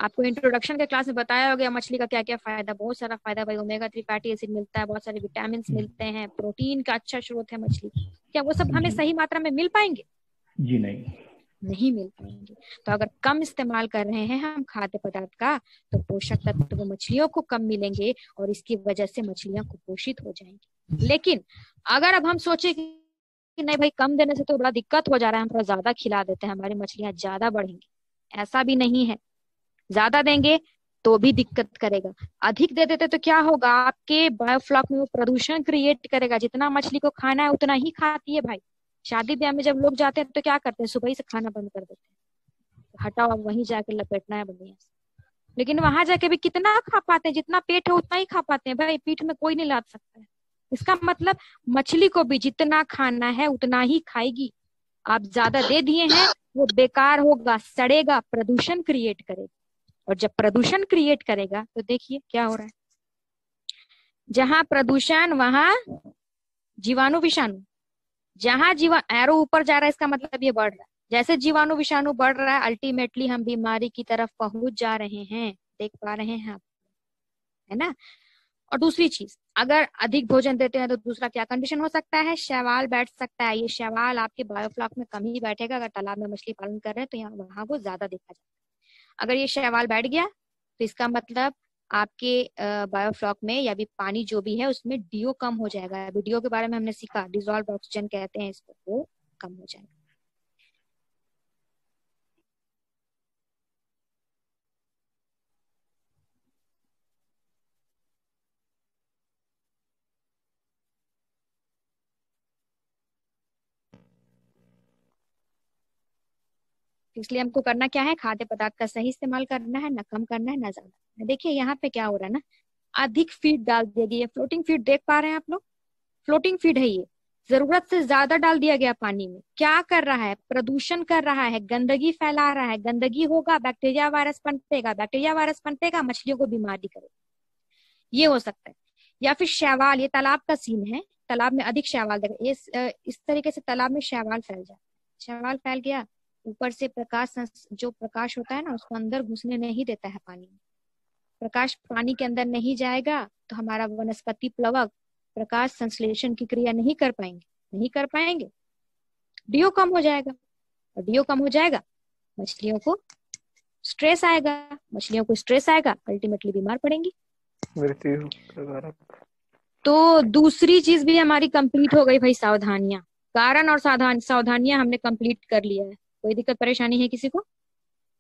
आपको इंट्रोडक्शन के क्लास में बताया हो गया मछली का क्या क्या फायदा, बहुत सारा फायदा भाई। ओमेगा 3 फैटी एसिड मिलता है, बहुत सारे विटामिन मिलते हैं, प्रोटीन का अच्छा स्रोत है मछली। क्या वो सब हमें सही मात्रा में मिल पाएंगे? जी नहीं, नहीं मिल पाएंगे। तो अगर कम इस्तेमाल कर रहे हैं हम खाद्य पदार्थ का, तो पोषक तत्व मछलियों को कम मिलेंगे और इसकी वजह से मछलियां कुपोषित हो जाएंगी। लेकिन अगर अब हम सोचे कि नहीं भाई, कम देने से तो बड़ा दिक्कत हो जा रहा है, हम थोड़ा ज्यादा खिला देते हैं, हमारी मछलियां ज्यादा बढ़ेंगी, ऐसा भी नहीं है। ज्यादा देंगे तो भी दिक्कत करेगा, अधिक दे देते तो क्या होगा? आपके बायोफ्लॉक में वो प्रदूषण क्रिएट करेगा। जितना मछली को खाना है उतना ही खाती है भाई। शादी ब्याह में जब लोग जाते हैं तो क्या करते हैं? सुबह ही से खाना बंद कर देते हैं, हटाओ अब वहीं जाके लपेटना है बढ़िया से। लेकिन वहां जाके भी कितना खा पाते हैं? जितना पेट है उतना ही खा पाते हैं भाई, पीठ में कोई नहीं लाद सकता है। इसका मतलब मछली को भी जितना खाना है उतना ही खाएगी। आप ज्यादा दे दिए हैं, वो बेकार होगा, सड़ेगा, प्रदूषण क्रिएट करेगा। और जब प्रदूषण क्रिएट करेगा तो देखिए क्या हो रहा है, जहां प्रदूषण वहां जीवाणु विषाणु। जहां एरो ऊपर जा रहा है, इसका मतलब ये बढ़ रहा है। जैसे जीवाणु विषाणु बढ़ रहा है, अल्टीमेटली हम बीमारी की तरफ पहुंच जा रहे हैं। देख पा रहे हैं आप, है ना? और दूसरी चीज, अगर अधिक भोजन देते हैं तो दूसरा क्या कंडीशन हो सकता है? शैवाल बैठ सकता है। ये शैवाल आपके बायोफ्लॉक में कम ही बैठेगा। अगर तालाब में मछली पालन कर रहे हैं तो यहाँ वहां वो ज्यादा देखा जाता है। अगर ये शैवाल बैठ गया तो इसका मतलब आपके बायोफ्लॉक में या भी पानी जो भी है उसमें डीओ कम हो जाएगा। अभी डीओ के बारे में हमने सीखा, डिजॉल्व ऑक्सीजन कहते हैं इसको, वो कम हो जाएगा। इसलिए हमको करना क्या है? खाद्य पदार्थ का सही इस्तेमाल करना है, ना कम करना है ना ज्यादा। देखिए यहाँ पे क्या हो रहा है ना, अधिक फीड डाल दिया गया। फ्लोटिंग फीड देख पा रहे हैं आप लोग? फ्लोटिंग फीड है ये, जरूरत से ज्यादा डाल दिया गया पानी में। क्या कर रहा है? प्रदूषण कर रहा है, गंदगी फैला रहा है। गंदगी होगा, बैक्टीरिया वायरस पनपेगा, बैक्टीरिया वायरस पनपेगा, मछलियों को बीमारी करेगा। ये हो सकता है। या फिर शैवाल, ये तालाब का सीन है, तालाब में अधिक शैवाल देखा, इस तरीके से तालाब में शैवाल फैल जाता है। शैवाल फैल गया, ऊपर से जो प्रकाश होता है ना, उसको अंदर घुसने नहीं देता है पानी में। प्रकाश पानी के अंदर नहीं जाएगा तो हमारा वनस्पति प्लवक प्रकाश संश्लेषण की क्रिया नहीं कर पाएंगे। डीओ कम हो जाएगा, और डीओ कम हो जाएगा, मछलियों को स्ट्रेस आएगा, अल्टीमेटली बीमार पड़ेंगी। तो दूसरी चीज भी हमारी कंप्लीट हो गई भाई, सावधानियां। कारण और सावधानियां हमने कंप्लीट कर लिया है। कोई दिक्कत परेशानी है किसी को?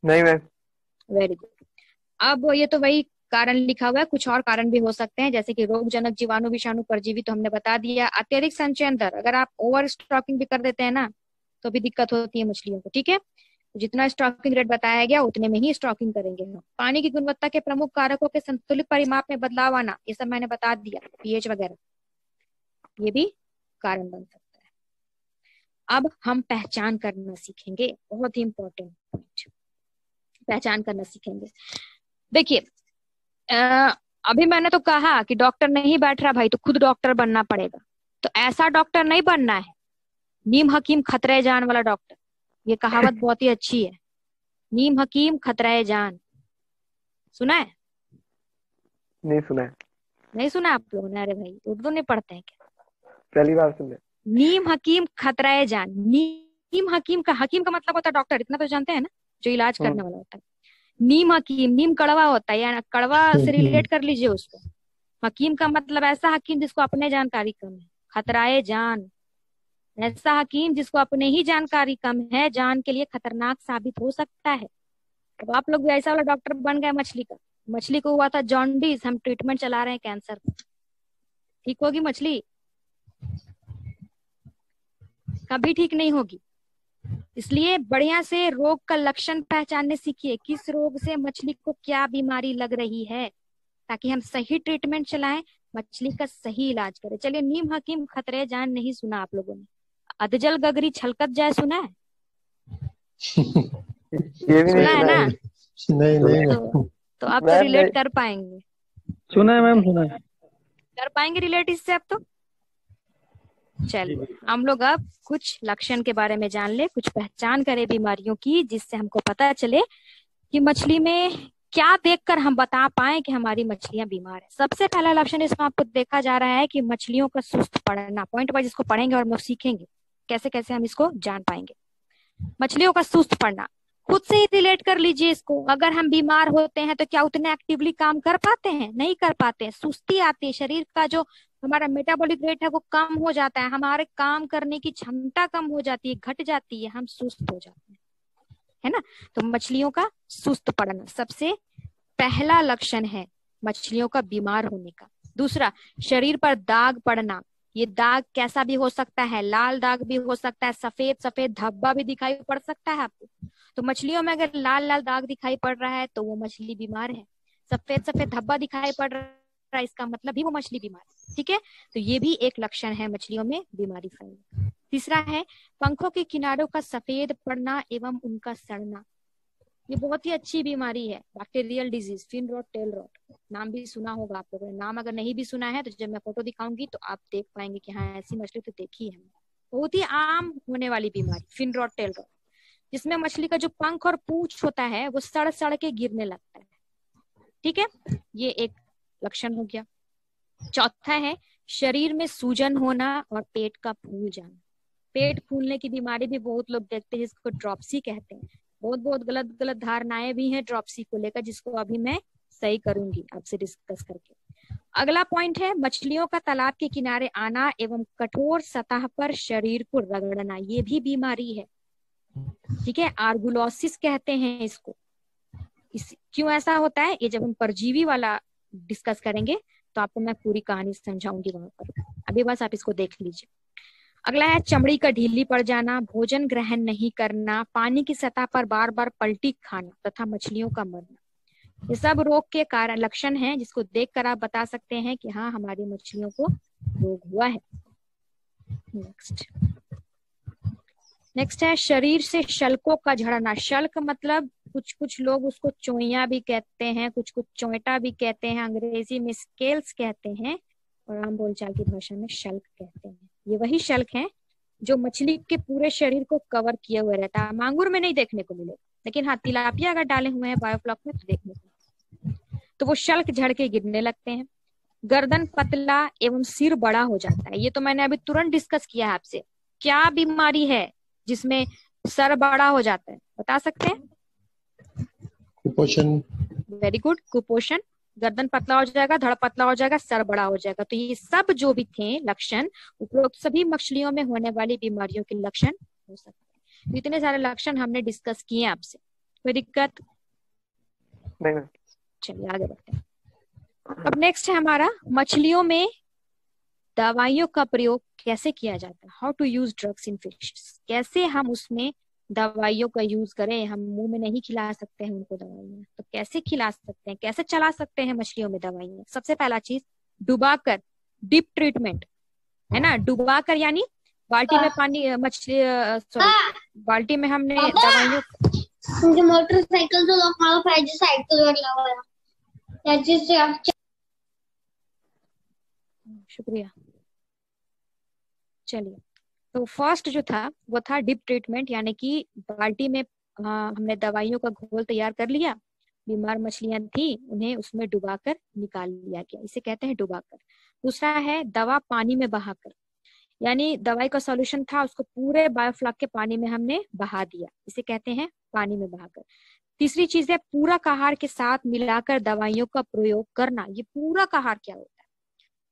नहीं मैम। Very good. अब ये तो वही कारण लिखा हुआ है, कुछ और कारण भी हो सकते हैं, जैसे कि रोगजनक, जीवाणु, विषाणु, परजीवी, तो हमने बता दिया। अत्यधिक संचयन दर, अगर आप ओवर स्टॉकिंग भी कर देते हैं ना तो भी दिक्कत होती है मछलियों को। ठीक है, जितना स्टॉकिंग रेट बताया गया उतने में ही स्टॉकिंग करेंगे हम। पानी की गुणवत्ता के प्रमुख कारकों के संतुलित परिमाप में बदलाव आना, ये सब मैंने बता दिया, पीएच वगैरह, ये भी कारण बन सकता है। अब हम पहचान करना सीखेंगे, बहुत ही इंपॉर्टेंट पॉइंट, पहचान करना सीखेंगे। देखिए अभी मैंने तो कहा कि डॉक्टर नहीं बैठ रहा भाई तो खुद डॉक्टर बनना पड़ेगा। तो ऐसा डॉक्टर नहीं बनना है नीम हकीम खतरे जान वाला डॉक्टर। ये कहावत बहुत ही अच्छी है, नीम हकीम खतरे जान। सुना है? नहीं सुना है। नहीं सुना आप लोगों ने? अरे भाई उर्दू नहीं पढ़ते हैं क्या? पहली बार सुन रहे। नीम हकीम खतरे जान। नीम हकीम का मतलब होता है डॉक्टर, इतना तो जानते हैं ना, जो इलाज करने वाला होता है। नीम हकीम, नीम कड़वा होता है, या कड़वा से रिलेट कर लीजिए उसको। हकीम का मतलब ऐसा हकीम जिसको अपने जानकारी कम है, खतराए जान ऐसा हकीम जिसको अपने ही जानकारी कम है, जान के लिए खतरनाक साबित हो सकता है। अब आप लोग भी ऐसा वाला डॉक्टर बन गए। मछली को हुआ था जॉन्डिस, हम ट्रीटमेंट चला रहे हैं कैंसर का, ठीक होगी मछली? कभी ठीक नहीं होगी। इसलिए बढ़िया से रोग का लक्षण पहचानने सीखिए, किस रोग से मछली को क्या बीमारी लग रही है, ताकि हम सही ट्रीटमेंट चलाएं, मछली का सही इलाज करें। चलिए, नीम हकीम खतरे जान नहीं सुना आप लोगों ने? अधजल गगरी छलकत जाए सुना है? ये भी सुना नहीं है ना? नहीं। तो आप तो रिलेट कर पाएंगे। सुना है मैम, सुना है। कर पाएंगे रिलेट इससे आप तो। चलिए हम लोग अब कुछ लक्षण के बारे में जान ले, कुछ पहचान करें बीमारियों की, जिससे हमको पता चले कि मछली में क्या देखकर हम बता पाए कि हमारी मछलियां बीमार है। सबसे पहला लक्षण इसमें आपको देखा जा रहा है कि मछलियों का सुस्त पड़ना। पॉइंट वाइज इसको पढ़ेंगे और हम लोग सीखेंगे कैसे कैसे हम इसको जान पाएंगे। मछलियों का सुस्त पड़ना, खुद से ही रिलेट कर लीजिए इसको। अगर हम बीमार होते हैं तो क्या उतने एक्टिवली काम कर पाते हैं? नहीं कर पाते हैं, सुस्ती आती है, शरीर का जो हमारा मेटाबॉलिक रेट है वो कम हो जाता है, हमारे काम करने की क्षमता कम हो जाती है, घट जाती है, हम सुस्त हो जाते हैं, है ना। तो मछलियों का सुस्त पड़ना सबसे पहला लक्षण है मछलियों का बीमार होने का। दूसरा, शरीर पर दाग पड़ना। ये दाग कैसा भी हो सकता है, लाल दाग भी हो सकता है, सफेद सफेद धब्बा भी दिखाई पड़ सकता है आपको। तो मछलियों में अगर लाल लाल दाग दिखाई पड़ रहा है तो वो मछली बीमार है। सफेद सफेद धब्बा दिखाई पड़ रहा है, इसका मतलब भी वो मछली बीमार है, ठीक है। तो ये भी एक लक्षण है मछलियों में बीमारी फैलने। तीसरा है पंखों के किनारों का सफेद पड़ना एवं उनका सड़ना। ये बहुत ही अच्छी बीमारी है, bacterial disease, fin rot tail rot. नाम भी सुना होगा आप लोगों ने। नाम अगर नहीं भी सुना है तो जब मैं फोटो दिखाऊंगी तो आप देख पाएंगे कि हाँ ऐसी मछली तो देखी है। बहुत ही आम होने वाली बीमारी फिन रॉट टेल रॉट, जिसमें मछली का जो पंख और पूंछ होता है वो सड़ सड़ के गिरने लगता है, ठीक है। ये एक लक्षण हो गया। चौथा है शरीर में सूजन होना और पेट का फूल जाना। पेट फूलने की बीमारी भी बहुत लोग देखते हैं, जिसको ड्रॉप्सी कहते हैं। बहुत बहुत गलत गलत धारणाएं भी हैं ड्रॉप्सी को लेकर, जिसको अभी मैं सही करूंगी आपसे डिस्कस करके। अगला पॉइंट है मछलियों का तालाब के किनारे आना एवं कठोर सतह पर शरीर को रगड़ना। ये भी बीमारी है, ठीक है। आर्गुलोसिस कहते हैं इसको। क्यों ऐसा होता है ये जब हम परजीवी वाला डिस्कस करेंगे तो आपको मैं पूरी कहानी समझाऊंगी वहां पर। अभी बस आप इसको देख लीजिए। अगला है चमड़ी का ढीली पड़ जाना, भोजन ग्रहण नहीं करना, पानी की सतह पर बार बार पलटी खाना तथा मछलियों का मरना। ये सब रोग के कारण लक्षण हैं, जिसको देखकर आप बता सकते हैं कि हाँ हमारी मछलियों को रोग हुआ है। नेक्स्ट है शरीर से शल्कों का झड़ना। शल्क मतलब कुछ कुछ लोग उसको चोइया भी कहते हैं, कुछ कुछ चोइटा भी कहते हैं, अंग्रेजी में स्केल्स कहते हैं और आम बोलचाल की भाषा में शल्क कहते हैं। ये वही शल्क है जो मछली के पूरे शरीर को कवर किए हुए रहता है। मांगुर में नहीं देखने को मिलेगा, लेकिन हाँ तिलापिया अगर डाले हुए हैं बायोफ्लॉक में तो देखने को। तो वो शल्क झड़ के गिरने लगते हैं। गर्दन पतला एवं सिर बड़ा हो जाता है। ये तो मैंने अभी तुरंत डिस्कस किया है आपसे। क्या बीमारी है जिसमें सर बड़ा हो जाता है, बता सकते हैं? कुपोषण। वेरी गुड, कुपोषण। गर्दन पतला हो जाएगा, धड़ पतला हो जाएगा, सर बड़ा हो जाएगा। तो ये सब जो भी थे लक्षण, उपरोक्त सभी मछलियों में होने वाली बीमारियों के लक्षण हो सकते हैं। इतने सारे लक्षण हमने डिस्कस किए आपसे, कोई दिक्कत नहीं? चलिए आगे बढ़ते हैं। अब नेक्स्ट है हमारा मछलियों में दवाइयों का प्रयोग कैसे किया जाता है। How to use drugs in fish. कैसे हम उसमें दवाइयों का यूज करें। हम मुंह में नहीं खिला सकते हैं उनको दवाइयां, तो कैसे खिला सकते हैं, कैसे चला सकते हैं मछलियों में दवाइयां। सबसे पहला चीज डुबाकर, डिप ट्रीटमेंट, है ना। डुबाकर यानी बाल्टी में पानी मछली सॉरी बाल्टी में हमने दवाइयों। मुझे मोटरसाइकिल तो साइकिल शुक्रिया। चलिए, तो फर्स्ट जो था वो था डिप ट्रीटमेंट, यानी कि बाल्टी में हमने दवाइयों का घोल तैयार कर लिया, बीमार मछलियां थी उन्हें उसमें डुबाकर निकाल लिया गया, इसे कहते हैं डुबाकर। दूसरा है दवा पानी में बहाकर, यानी दवाई का सॉल्यूशन था उसको पूरे बायोफ्लॉक के पानी में हमने बहा दिया, इसे कहते हैं पानी में बहाकर। तीसरी चीज है पूरक आहार के साथ मिलाकर दवाइयों का प्रयोग करना। ये पूरक आहार क्या होता है?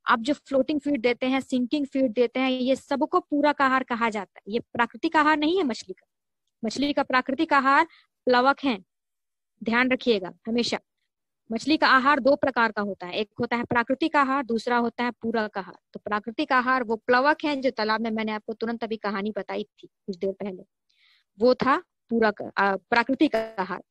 आप जो फ्लोटिंग फीड देते हैं, सिंकिंग फीड देते हैं, ये सबको पूरक आहार कहा जाता है। ये प्राकृतिक आहार नहीं है मछली का। मछली का प्राकृतिक आहार प्लवक है, ध्यान रखिएगा हमेशा। मछली का आहार दो प्रकार का होता है, एक होता है प्राकृतिक आहार, दूसरा होता है पूरक आहार। तो प्राकृतिक आहार वो प्लवक है जो तालाब में मैंने आपको तुरंत अभी कहानी बताई थी कुछ देर पहले, वो था पूरक प्राकृतिक आहार।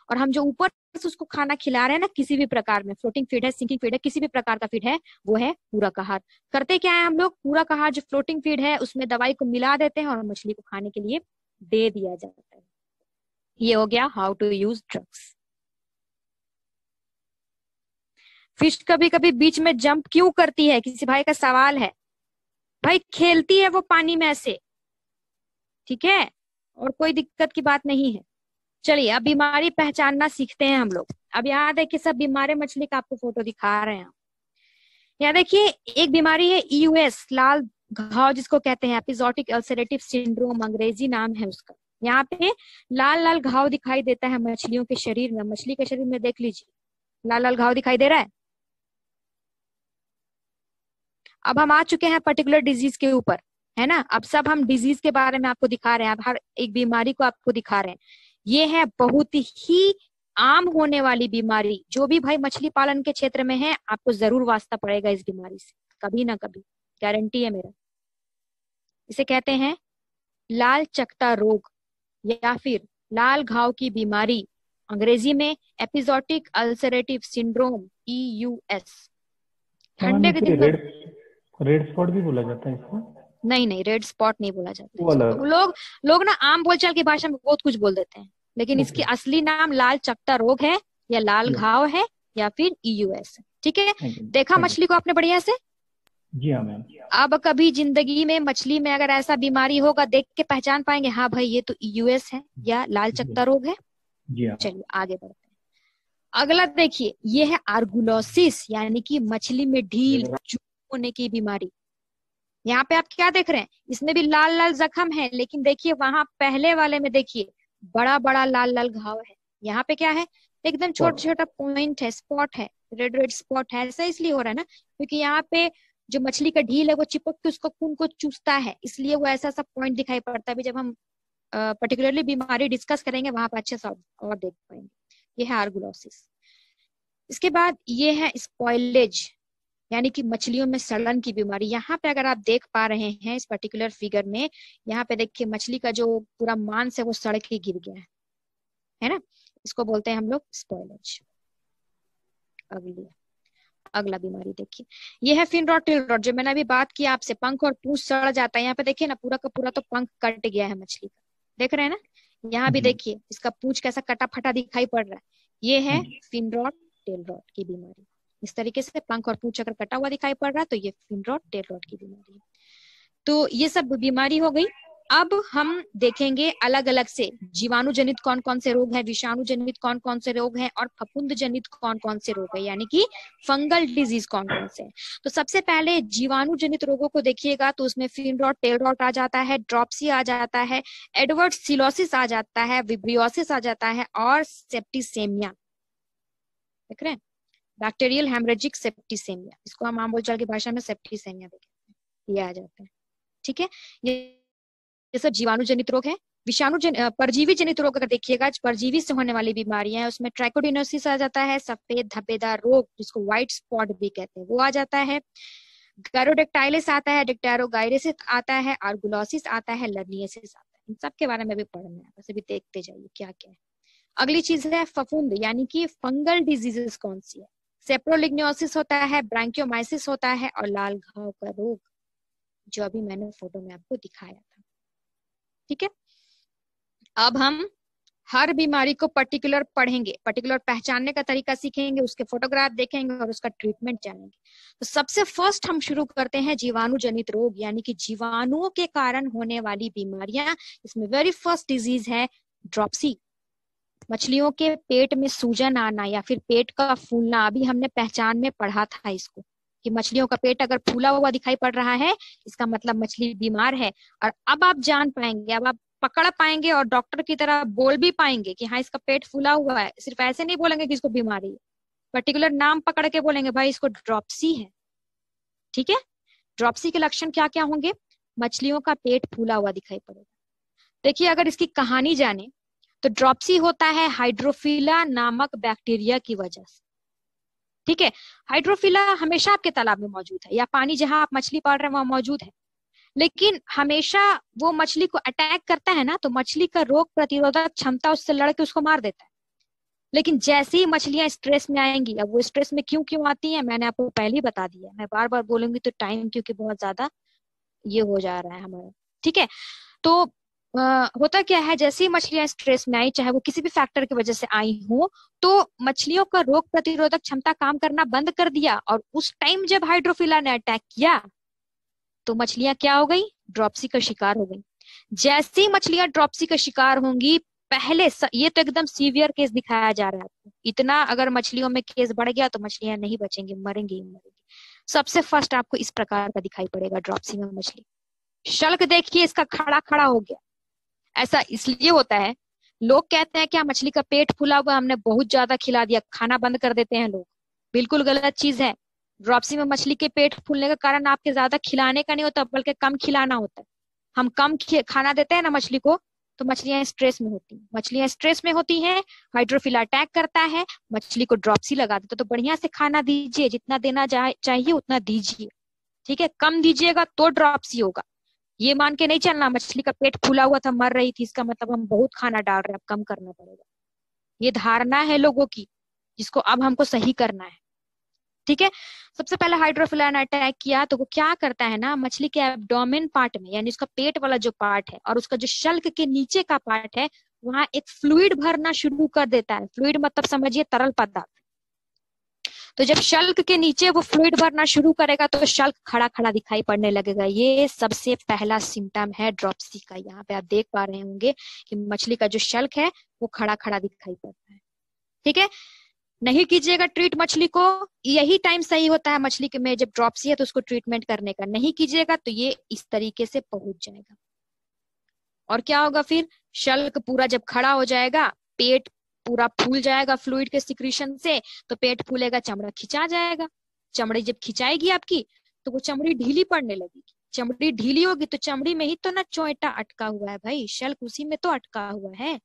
और हम जो ऊपर से उसको खाना खिला रहे हैं ना, किसी भी प्रकार में फ्लोटिंग फीड है, सिंकिंग फीड है, किसी भी प्रकार का फीड है, वो है पूरक आहार। करते क्या है हम लोग, पूरक आहार जो फ्लोटिंग फीड है उसमें दवाई को मिला देते हैं और मछली को खाने के लिए दे दिया जाता है। ये हो गया how to use drugs. Fish कभी कभी बीच में जंप क्यों करती है, किसी भाई का सवाल है। भाई खेलती है वो पानी में ऐसे, ठीक है, और कोई दिक्कत की बात नहीं है। चलिए अब बीमारी पहचानना सीखते हैं हम लोग। अब यहाँ देखिए सब बीमारी मछली का आपको फोटो दिखा रहे हैं। यहाँ देखिए एक बीमारी है EUS, लाल घाव जिसको कहते हैं, एपिजोटिक अल्सरेटिव सिंड्रोम अंग्रेजी नाम है उसका। यहाँ पे लाल लाल घाव दिखाई देता है मछलियों के शरीर में। मछली के शरीर में देख लीजिए लाल लाल घाव दिखाई दे रहा है। अब हम आ चुके हैं पर्टिकुलर डिजीज के ऊपर, है ना। अब सब हम डिजीज के बारे में आपको दिखा रहे हैं, अब हर एक बीमारी को आपको दिखा रहे हैं। ये है बहुत ही आम होने वाली बीमारी, जो भी भाई मछली पालन के क्षेत्र में है आपको जरूर वास्ता पड़ेगा इस बीमारी से, कभी ना कभी, गारंटी है मेरा। इसे कहते हैं लाल चकता रोग या फिर लाल घाव की बीमारी, अंग्रेजी में एपिजोटिक अल्सरेटिव सिंड्रोम EUS। ठंडे के दिन रेड स्पॉट भी बोला जाता है इसको? नहीं, रेड स्पॉट नहीं बोला जाता। लोग ना आम बोलचाल की भाषा में बहुत कुछ बोल देते हैं, लेकिन इसकी असली नाम लाल चकता रोग है या लाल घाव है या फिर EUS है, ठीक है। देखा मछली को आपने बढ़िया से? जी हाँ मैम। अब कभी जिंदगी में मछली में अगर ऐसा बीमारी होगा देख के पहचान पाएंगे, हाँ भाई ये तो EUS है या लाल चकता रोग है। जी हाँ। चलिए आगे बढ़ते हैं। अगला देखिए ये है आर्गुलोसिस, यानी कि मछली में ढील होने की बीमारी। यहाँ पे आप क्या देख रहे हैं, इसमें भी लाल लाल जख्म है, लेकिन देखिए वहां पहले वाले में देखिए बड़ा बड़ा लाल लाल घाव है। यहाँ पे क्या है, एकदम छोटा छोटा पॉइंट है, स्पॉट है, रेड रेड स्पॉट है। ऐसा इसलिए हो रहा है ना क्योंकि यहाँ पे जो मछली का ढील है वो चिपक के उसको खून को चूसता है, इसलिए वो ऐसा सा पॉइंट दिखाई पड़ता है। जब हम पर्टिकुलरली बीमारी डिस्कस करेंगे वहां पर अच्छे से और देख पाएंगे। ये है आर्गुलोसिस। इसके बाद ये है स्पॉइलेज, यानी कि मछलियों में सड़न की बीमारी। यहाँ पे अगर आप देख पा रहे हैं इस पर्टिकुलर फिगर में, यहाँ पे देखिए मछली का जो पूरा मांस है वो सड़ के गिर गया है ना, इसको बोलते हैं हम लोग स्पॉइलेज। अगला बीमारी देखिए, ये है फिन रॉट टेल रॉट, जो मैंने अभी बात की आपसे, पंख और पूंछ सड़ जाता है। यहाँ पे देखिए ना पूरा का पूरा तो पंख कट गया है मछली का, देख रहे हैं ना। यहाँ भी देखिए इसका पूंछ कैसा कटा फटा दिखाई पड़ रहा है। ये है फिन रॉट टेल रॉट की बीमारी। इस तरीके से पंख और पूंछ अगर कटा हुआ दिखाई पड़ रहा है तो ये फिन रॉट टेल रॉट की बीमारी है। तो ये सब बीमारी हो गई। अब हम देखेंगे अलग अलग से जीवाणु जनित कौन कौन से रोग हैं, विषाणु जनित कौन कौन से रोग हैं और फफूंद जनित कौन कौन से रोग हैं, यानी कि फंगल डिजीज कौन कौन से हैं। तो सबसे पहले जीवाणु जनित रोगों को देखिएगा तो उसमें फिन रॉट टेल रॉट आ जाता है, ड्रॉप्सी आ जाता है, एडवर्ड सिलोसिस आ जाता है, विब्रियोसिस आ जाता है और सेप्टिसेमिया। देख रहे हैं, बैक्टीरियल हेमरेजिक सेप्टिसेमिया, इसको हम आम बोलचाल की भाषा में सेप्टिसेमिया देखते हैं, ये आ जाता है। ठीक है, ये सब जीवाणु जनित रोग है। विषाणु परजीवी जनित रोग अगर देखिएगा, परजीवी से होने वाली बीमारियां हैं, उसमें ट्राइकोडिनोसिस आ जाता है, सफेद धब्बेदार रोग जिसको व्हाइट स्पॉट भी कहते हैं वो आ जाता है, गायरोडेक्टाइलिस आता है, डिप्टेरोगायरेसिस आता है, आर्गुलोसिस आता है, लर्नियसिस आता है। इन सब के बारे में भी पढ़ना है, बस अभी देखते जाइए क्या क्या है। अगली चीज है फफूंद, यानी कि फंगल डिजीजेस कौन सी है। सेप्रोलिग्नोसिस होता है, ब्रांकियोमाइसिस होता है और लाल घाव का रोग। जो अभी मैंने फोटो में आपको दिखाया था। ठीक है, अब हम हर बीमारी को पर्टिकुलर पढ़ेंगे, पर्टिकुलर पहचानने का तरीका सीखेंगे, उसके फोटोग्राफ देखेंगे और उसका ट्रीटमेंट जानेंगे। तो सबसे फर्स्ट हम शुरू करते हैं जीवाणु जनित रोग, यानी कि जीवाणुओं के कारण होने वाली बीमारियां। इसमें वेरी फर्स्ट डिजीज है ड्रॉप्सी। मछलियों के पेट में सूजन आना या फिर पेट का फूलना। अभी हमने पहचान में पढ़ा था इसको कि मछलियों का पेट अगर फूला हुआ दिखाई पड़ रहा है इसका मतलब मछली बीमार है। और अब आप जान पाएंगे, अब आप पकड़ पाएंगे और डॉक्टर की तरह बोल भी पाएंगे कि हाँ इसका पेट फूला हुआ है। सिर्फ ऐसे नहीं बोलेंगे कि इसको बीमारी है, पर्टिकुलर नाम पकड़ के बोलेंगे भाई इसको ड्रॉप्सी है। ठीक है, ड्रॉप्सी के लक्षण क्या क्या होंगे? मछलियों का पेट फूला हुआ दिखाई पड़ेगा। देखिए, अगर इसकी कहानी जाने तो ड्रॉप्सी होता है हाइड्रोफिला नामक बैक्टीरिया की वजह से। ठीक है, हाइड्रोफिला हमेशा आपके तालाब में मौजूद है या पानी जहां आप मछली पाल रहे हैं वहां मौजूद है, लेकिन हमेशा वो मछली को अटैक करता है ना, तो मछली का रोग प्रतिरोधक क्षमता उससे लड़के उसको मार देता है। लेकिन जैसे ही मछलियां स्ट्रेस में आएंगी, अब वो स्ट्रेस में क्यों आती हैं मैंने आपको पहले ही बता दिया, मैं बार बार बोलूंगी तो टाइम क्योंकि बहुत ज्यादा ये हो जा रहा है हमारा। ठीक है, तो होता क्या है, जैसे ही मछलियां स्ट्रेस में आई, चाहे वो किसी भी फैक्टर की वजह से आई हो, तो मछलियों का रोग प्रतिरोधक क्षमता काम करना बंद कर दिया। और उस टाइम जब हाइड्रोफिला ने अटैक किया तो मछलियां क्या हो गई? ड्रॉप्सी का शिकार हो गई। जैसे ही मछलियां ड्रॉप्सी का शिकार होंगी, पहले ये तो एकदम सीवियर केस दिखाया जा रहा है आपको, इतना अगर मछलियों में केस बढ़ गया तो मछलियां नहीं बचेंगी, मरेंगी ही मरेंगी। सबसे फर्स्ट आपको इस प्रकार का दिखाई पड़ेगा ड्रॉप्सी में मछली। शल्क देखिए इसका खड़ा खड़ा हो गया। ऐसा इसलिए होता है, लोग कहते हैं क्या मछली का पेट फूला हुआ, हमने बहुत ज्यादा खिला दिया, खाना बंद कर देते हैं लोग। बिल्कुल गलत चीज है। ड्रॉप्सी में मछली के पेट फूलने का कारण आपके ज्यादा खिलाने का नहीं होता, बल्कि कम खिलाना होता है। हम कम खाना देते हैं ना मछली को, तो मछलियां स्ट्रेस में होती हैं। मछलियां स्ट्रेस में होती हैं, हाइड्रोफिला अटैक करता है, मछली को ड्रॉप्सी लगा देता। तो बढ़िया से खाना दीजिए, जितना देना चाहिए उतना दीजिए। ठीक है, कम दीजिएगा तो ड्रॉप्सी होगा। ये मान के नहीं चलना मछली का पेट फूला हुआ था मर रही थी इसका मतलब हम बहुत खाना डाल रहे हैं, अब कम करना पड़ेगा। ये धारणा है लोगों की, जिसको अब हमको सही करना है। ठीक है, सबसे पहले हाइड्रोफिला ने अटैक किया तो वो क्या करता है ना, मछली के एब्डोमेन पार्ट में, यानी उसका पेट वाला जो पार्ट है और उसका जो शल्क के नीचे का पार्ट है, वहां एक फ्लूइड भरना शुरू कर देता है। फ्लूइड मतलब समझिए तरल पदार्थ। तो जब शल्क के नीचे वो फ्लूइड भरना शुरू करेगा तो शल्क खड़ा खड़ा दिखाई पड़ने लगेगा। ये सबसे पहला सिम्टम है ड्रॉप्सी का। यहाँ पे आप देख पा रहे होंगे कि मछली का जो शल्क है वो खड़ा खड़ा दिखाई पड़ता है। ठीक है, नहीं कीजिएगा ट्रीट मछली को, यही टाइम सही होता है मछली के में जब ड्रॉप्सी है तो उसको ट्रीटमेंट करने का। नहीं कीजिएगा तो ये इस तरीके से पहुंच जाएगा। और क्या होगा फिर, शल्क पूरा जब खड़ा हो जाएगा, पेट पूरा फूल जाएगा फ्लूइड के सिक्रीशन से, तो पेट फूलेगा, चमड़ा खिंचा जाएगा। चमड़ी जब खिंचाएगी आपकी तो वो चमड़ी ढीली पड़ने लगेगी। चमड़ी ढीली होगी तो चमड़ी में ही तो ना चोइटा अटका हुआ है भाई, शल्क उसी में तो अटका हुआ है।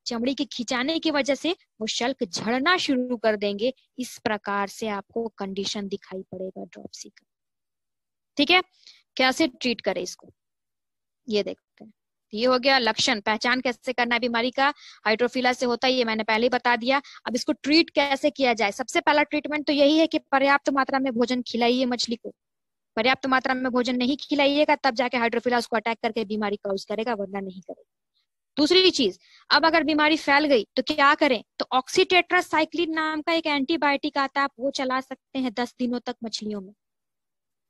चमड़ी के खिंचाने की वजह से वो शल्क झड़ना शुरू कर देंगे। इस प्रकार से आपको कंडीशन दिखाई पड़ेगा ड्रॉप्सी का। ठीक है, कैसे ट्रीट करें इसको ये देखते हैं। ये हो गया लक्षण, पहचान कैसे करना है बीमारी का। हाइड्रोफिला से होता है ये मैंने पहले ही बता दिया। अब इसको ट्रीट कैसे किया जाए, सबसे पहला ट्रीटमेंट तो यही है कि पर्याप्त मात्रा में भोजन खिलाइए मछली को। पर्याप्त मात्रा में भोजन नहीं खिलाइएगा तब जाके हाइड्रोफिला उसको अटैक करके बीमारी कॉज करेगा, वरना नहीं करेगा। दूसरी चीज, अब अगर बीमारी फैल गई तो क्या करें, तो ऑक्सीटेट्रासाइक्लिन नाम का एक एंटीबायोटिक आता है, आप वो चला सकते हैं 10 दिनों तक मछलियों में।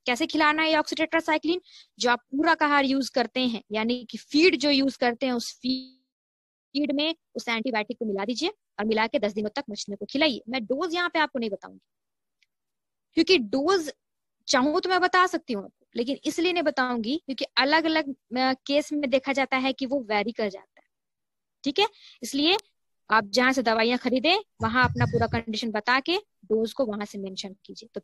कैसे खिलाना है ऑक्सीटेट्रासाइक्लिन, जो आप पूरक आहार यूज करते हैं यानी कि फीड जो यूज करते हैं उस फीड में उस एंटीबायोटिक को मिला दीजिए और मिला के 10 दिनों तक मछलियों को खिलाइए। मैं डोज यहाँ पे आपको नहीं बताऊंगी, क्योंकि डोज चाहूं तो मैं बता सकती हूँ आपको, लेकिन इसलिए नहीं बताऊंगी क्योंकि अलग अलग केस में देखा जाता है कि वो वेरी कर जाता है। ठीक है, इसलिए आप जहां से दवाइयां खरीदें वहां अपना पूरा कंडीशन बता के डोज को वहां से मेंशन कीजिए तो